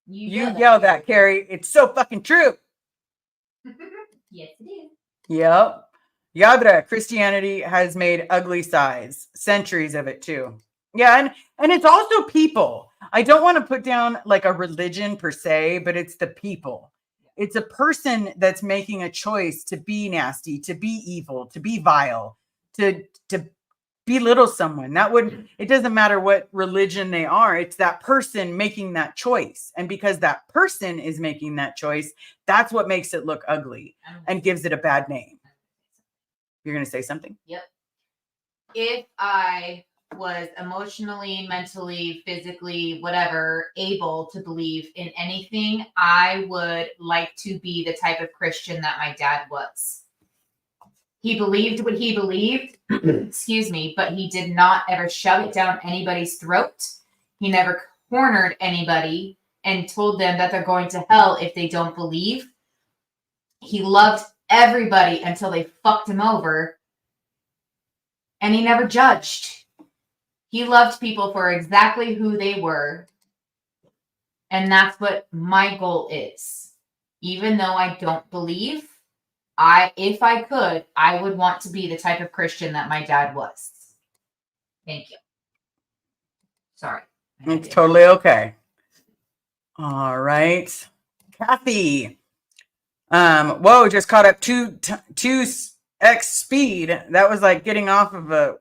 you yell that Keri. It's so fucking true. Yes, it is. Yep. Yadra, Christianity has made ugly sides, centuries of it too. Yeah, and it's also people. I don't want to put down like a religion per se, but it's the people. It's a person that's making a choice to be nasty, to be evil, to be vile, to belittle someone. It doesn't matter what religion they are. It's that person making that choice. And because that person is making that choice, that's what makes it look ugly and gives it a bad name. You're going to say something? Yep. If I was emotionally, mentally, physically, whatever, able to believe in anything, I would like to be the type of Christian that my dad was. He believed what he believed, excuse me, but he did not ever shove it down anybody's throat. He never cornered anybody and told them that they're going to hell if they don't believe. He loved everybody until they fucked him over. And he never judged. He loved people for exactly who they were. And that's what my goal is. Even though I don't believe, if I could, I would want to be the type of Christian that my dad was. Thank you. Sorry. It's totally okay. All right. Kathy. Whoa, just caught up 2x speed. That was like getting off of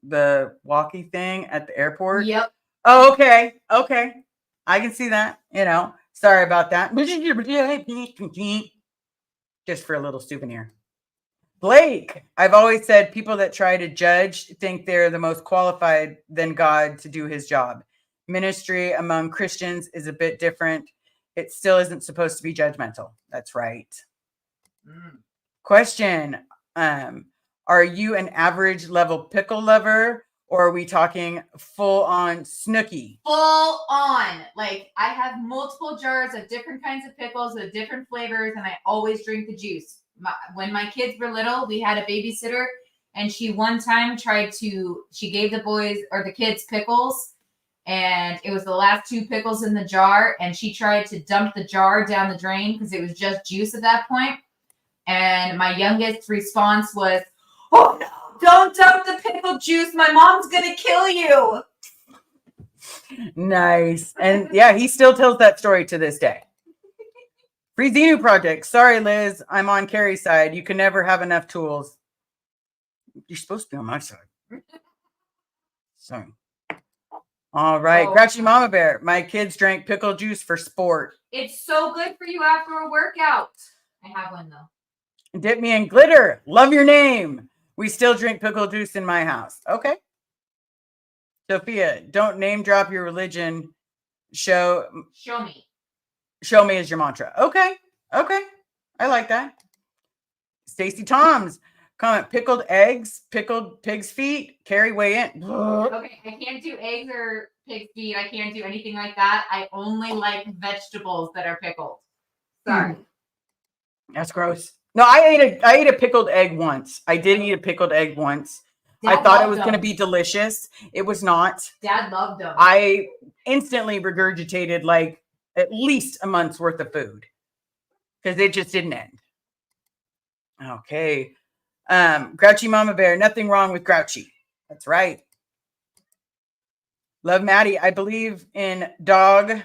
the walkie thing at the airport. Yep. Oh, okay. Okay. I can see that, Sorry about that. Just for a little souvenir. Blake, I've always said people that try to judge think they're the most qualified than God to do his job. Ministry among Christians is a bit different. It still isn't supposed to be judgmental. That's right. Question. Are you an average level pickle lover, or are we talking full on Snooki? Full on. Like, I have multiple jars of different kinds of pickles with different flavors, and I always drink the juice. When my kids were little, we had a babysitter, and she one time she gave the kids pickles, and it was the last 2 pickles in the jar, and she tried to dump the jar down the drain because it was just juice at that point. And my youngest response was, "Oh no, don't dump the pickle juice. My mom's going to kill you." Nice. And yeah, he still tells that story to this day. Free Xenu Project. Sorry, Liz. I'm on Keri's side. You can never have enough tools. You're supposed to be on my side. Sorry. All right. Grouchy Mama Bear. My kids drank pickle juice for sport. It's so good for you after a workout. I have one, though. Dip me in glitter. Love your name. We still drink pickle juice in my house. Okay. Sophia, don't name drop your religion. Show me. Show me is your mantra. Okay. I like that. Stacy Toms. Comment, pickled eggs, pickled pig's feet. Keri, weigh in. Okay, I can't do eggs or pig's feet. I can't do anything like that. I only like vegetables that are pickled. Sorry. That's gross. No, I ate a pickled egg once. I did eat a pickled egg once. I thought it was going to be delicious. It was not. Dad loved them. I instantly regurgitated like at least a month's worth of food because it just didn't end. Okay. Grouchy Mama Bear, nothing wrong with grouchy. That's right. Love Maddie, I believe in dog,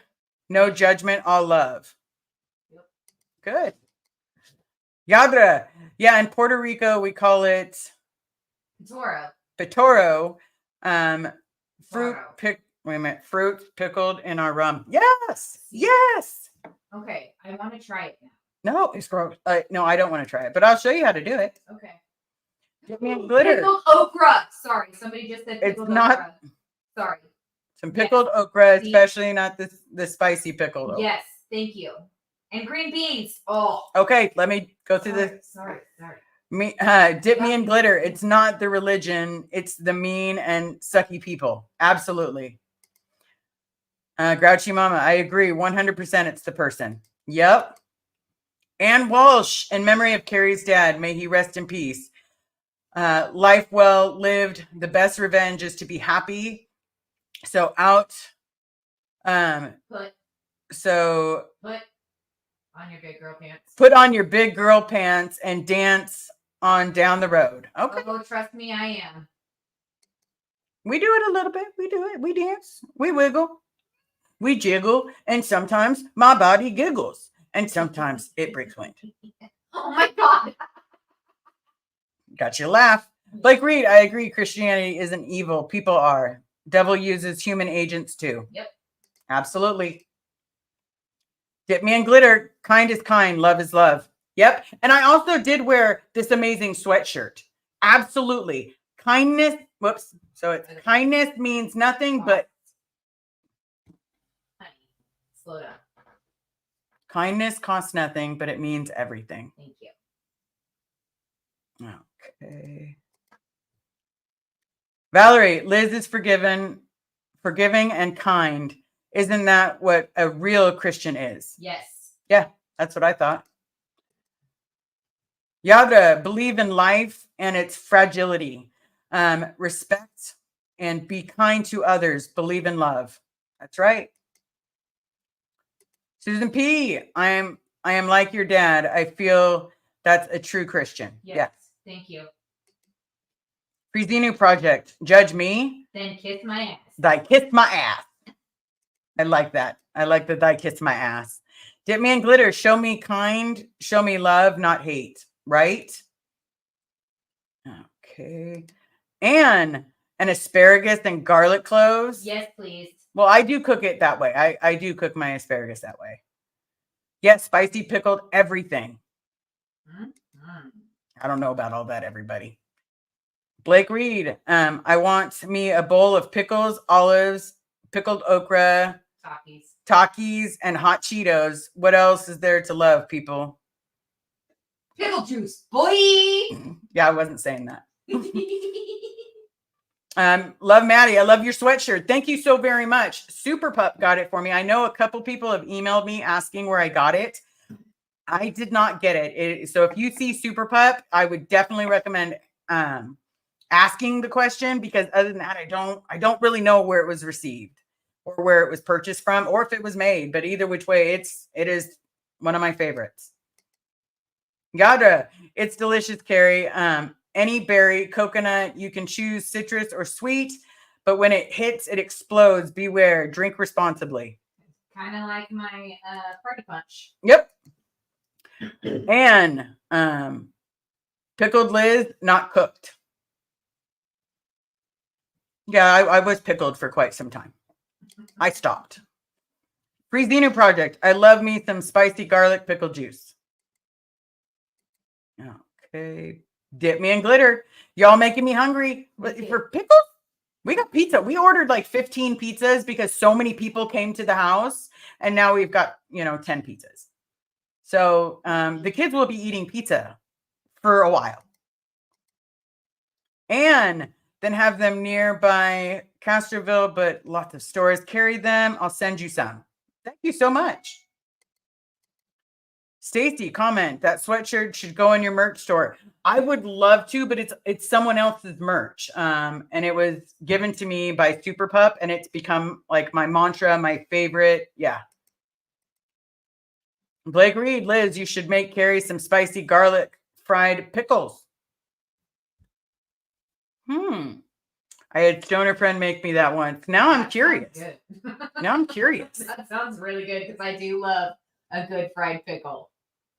no judgment, all love. Good. Yadra. Yeah, in Puerto Rico, we call it Pitoro. Fruit pickled in our rum. Yes. Yes. Okay, I want to try it now. No, it's gross. No, I don't want to try it, but I'll show you how to do it. Okay. Give me a glitter. Pickled okra. Sorry, somebody just said pickled okra. Sorry. Some pickled okra, especially not the spicy pickled okra. Yes, thank you. And green beans. Oh. Okay, let me go through this. Sorry. Dip me in glitter. It's not the religion. It's the mean and sucky people. Absolutely. Grouchy Mama, I agree. 100% it's the person. Yep. Ann Walsh, in memory of Keri's dad, may he rest in peace. Life well lived. The best revenge is to be happy. So out. Put on your big girl pants. Put on your big girl pants and dance on down the road. Okay. Oh, trust me, I am. We do it a little bit. We do it. We dance. We wiggle. We jiggle. And sometimes my body giggles. And sometimes it breaks wind. Oh my God. Got you laugh. Blake Reed, I agree. Christianity isn't evil. People are. Devil uses human agents too. Yep. Absolutely. Dip me in glitter. Kind is kind. Love is love. Yep. And I also did wear this amazing sweatshirt. Absolutely. Kindness. Whoops. So it's kindness means nothing, but honey, slow down. Kindness costs nothing, but it means everything. Thank you. Okay. Valerie, Liz is forgiving and kind. Isn't that what a real Christian is? Yes. Yeah, that's what I thought. Yadra, believe in life and its fragility. Respect and be kind to others. Believe in love. That's right. Susan P, I am like your dad. I feel that's a true Christian. Yes. Thank you. Prezinu Project. Judge me. Then kiss my ass. Thy kiss my ass. I like that. I like that thy kiss my ass. Dip me in glitter. Show me kind. Show me love, not hate. Right? Okay. And an asparagus and garlic cloves. Yes, please. Well, I do cook it that way. I do cook my asparagus that way. Yes, spicy pickled everything. Mm-hmm. I don't know about all that, everybody. Blake Reed, I want me a bowl of pickles, olives, pickled okra, Takis, and hot Cheetos. What else is there to love, people? Pickle juice, boy. Yeah, I wasn't saying that. Love Maddie. I love your sweatshirt. Thank you so very much. Super Pup got it for me. I know a couple people have emailed me asking where I got it. I did not get it. So if you see Super Pup, I would definitely recommend asking the question, because other than that, I don't really know where it was received or where it was purchased from or if it was made. But either which way, it is one of my favorites. Yadra, it's delicious, Keri. Any berry, coconut, you can choose citrus or sweet, but when it hits, it explodes. Beware. Drink responsibly. Kind of like my party punch. Yep. And pickled Liz, not cooked. Yeah, I was pickled for quite some time. I stopped. Prezinu Project. I love me some spicy garlic pickle juice. Okay. Dip me in glitter. Y'all making me hungry. For pickles? We got pizza. We ordered like 15 pizzas because so many people came to the house. And now we've got, 10 pizzas. So the kids will be eating pizza for a while. And then have them nearby Castroville, but lots of stores carry them. I'll send you some. Thank you so much. Stacy, comment that sweatshirt should go in your merch store. I would love to, but it's someone else's merch. And it was given to me by Super Pup, and it's become like my mantra, my favorite. Yeah. Blake Reed, Liz, you should make Keri some spicy garlic fried pickles. I had Stoner Friend make me that once. Now I'm curious. Now I'm curious. That sounds really good because I do love a good fried pickle.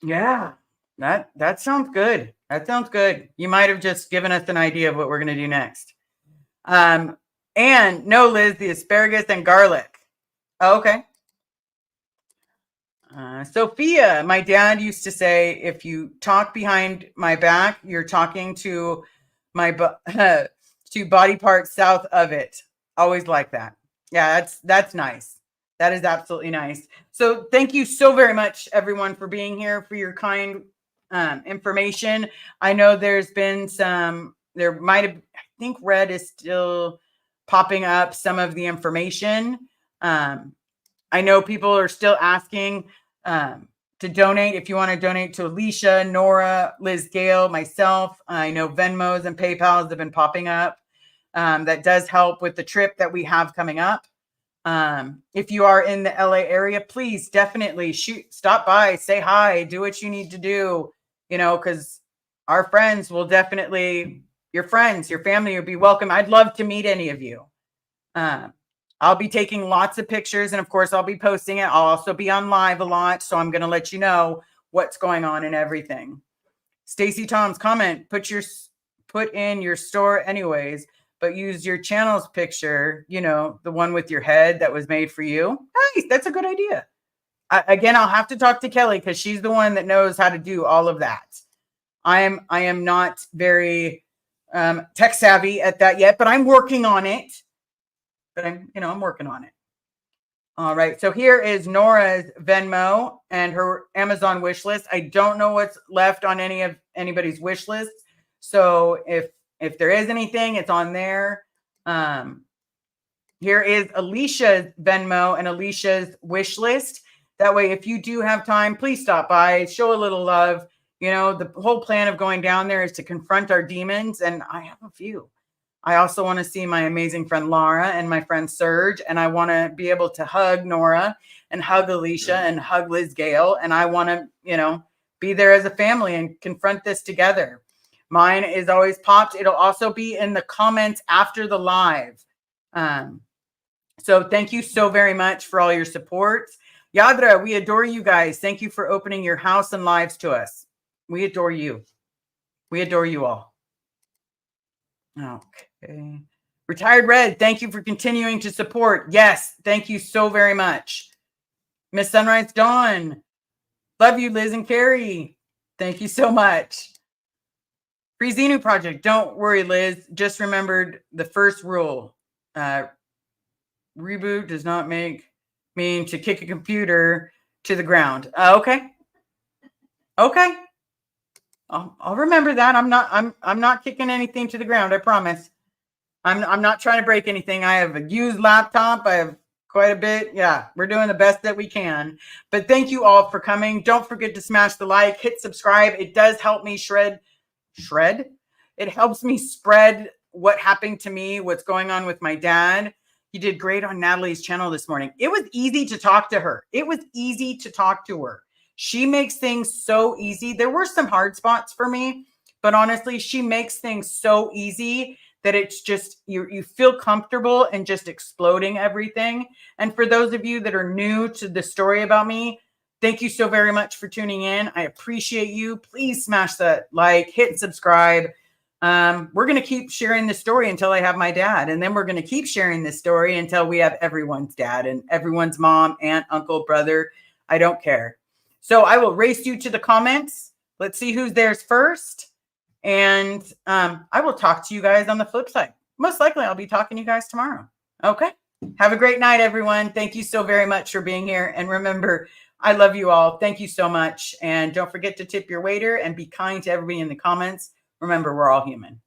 Yeah, that sounds good. That sounds good. You might have just given us an idea of what we're going to do next. And no, Liz, the asparagus and garlic. Oh, okay. Sophia, my dad used to say, if you talk behind my back, you're talking to my to body parts south of it. Always like that. Yeah, that's nice. That is absolutely nice. So thank you so very much, everyone, for being here, for your kind information. I know there's been there might have, I think Red is still popping up some of the information. I know people are still asking to donate. If you want to donate to Alicia, Nora, Liz Gale, myself, I know Venmos and PayPals have been popping up. That does help with the trip that we have coming up. If you are in the LA area, please definitely stop by, say hi, do what you need to do, because our friends will definitely, your friends, your family will be welcome. I'd love to meet any of you. I'll be taking lots of pictures, and of course I'll be posting it. I'll also be on live a lot, so I'm going to let you know what's going on and everything. Stacy Tom's comment, put in your store anyways, but use your channel's picture, the one with your head that was made for you. Nice. That's a good idea. Again, I'll have to talk to Kelly because she's the one that knows how to do all of that. I am not very tech savvy at that yet, but I'm working on it. I'm working on it. All right. So here is Nora's Venmo and her Amazon wish list. I don't know what's left on anybody's wish list. So if there is anything, it's on there. Here is Alicia's Venmo and Alicia's wish list. That way, if you do have time, please stop by, show a little love. The whole plan of going down there is to confront our demons, and I have a few. I also want to see my amazing friend Laura and my friend Serge, and I want to be able to hug Nora and hug Alicia and hug Liz Gale, and I want to, be there as a family and confront this together. Mine is always popped. It'll also be in the comments after the live. So thank you so very much for all your support. Yadra, we adore you guys. Thank you for opening your house and lives to us. We adore you. We adore you all. Okay. Retired Red, thank you for continuing to support. Yes, thank you so very much. Miss Sunrise Dawn, love you, Liz and Keri. Thank you so much. Free Xenu Project, don't worry, Liz. Just remembered the first rule. Reboot does not mean to kick a computer to the ground. Okay. Okay. I'll remember that. I'm not kicking anything to the ground. I promise. I'm not trying to break anything. I have a used laptop. I have quite a bit. Yeah, we're doing the best that we can. But thank you all for coming. Don't forget to smash the like, hit subscribe. It does help me shred. It helps me spread what happened to me, what's going on with my dad. He did great on Natalie's channel this morning. It was easy to talk to her. It was easy to talk to her. She makes things so easy. There were some hard spots for me, but honestly, she makes things so easy that it's just, you feel comfortable and just exploding everything. And for those of you that are new to the story about me, thank you so very much for tuning in. I appreciate you. Please smash that like, hit subscribe. We're going to keep sharing this story until I have my dad. And then we're going to keep sharing this story until we have everyone's dad and everyone's mom, aunt, uncle, brother. I don't care. So I will race you to the comments. Let's see who's theirs first. And I will talk to you guys on the flip side. Most likely I'll be talking to you guys tomorrow. Okay. Have a great night, everyone. Thank you so very much for being here. And remember, I love you all. Thank you so much. And don't forget to tip your waiter and be kind to everybody in the comments. Remember, we're all human.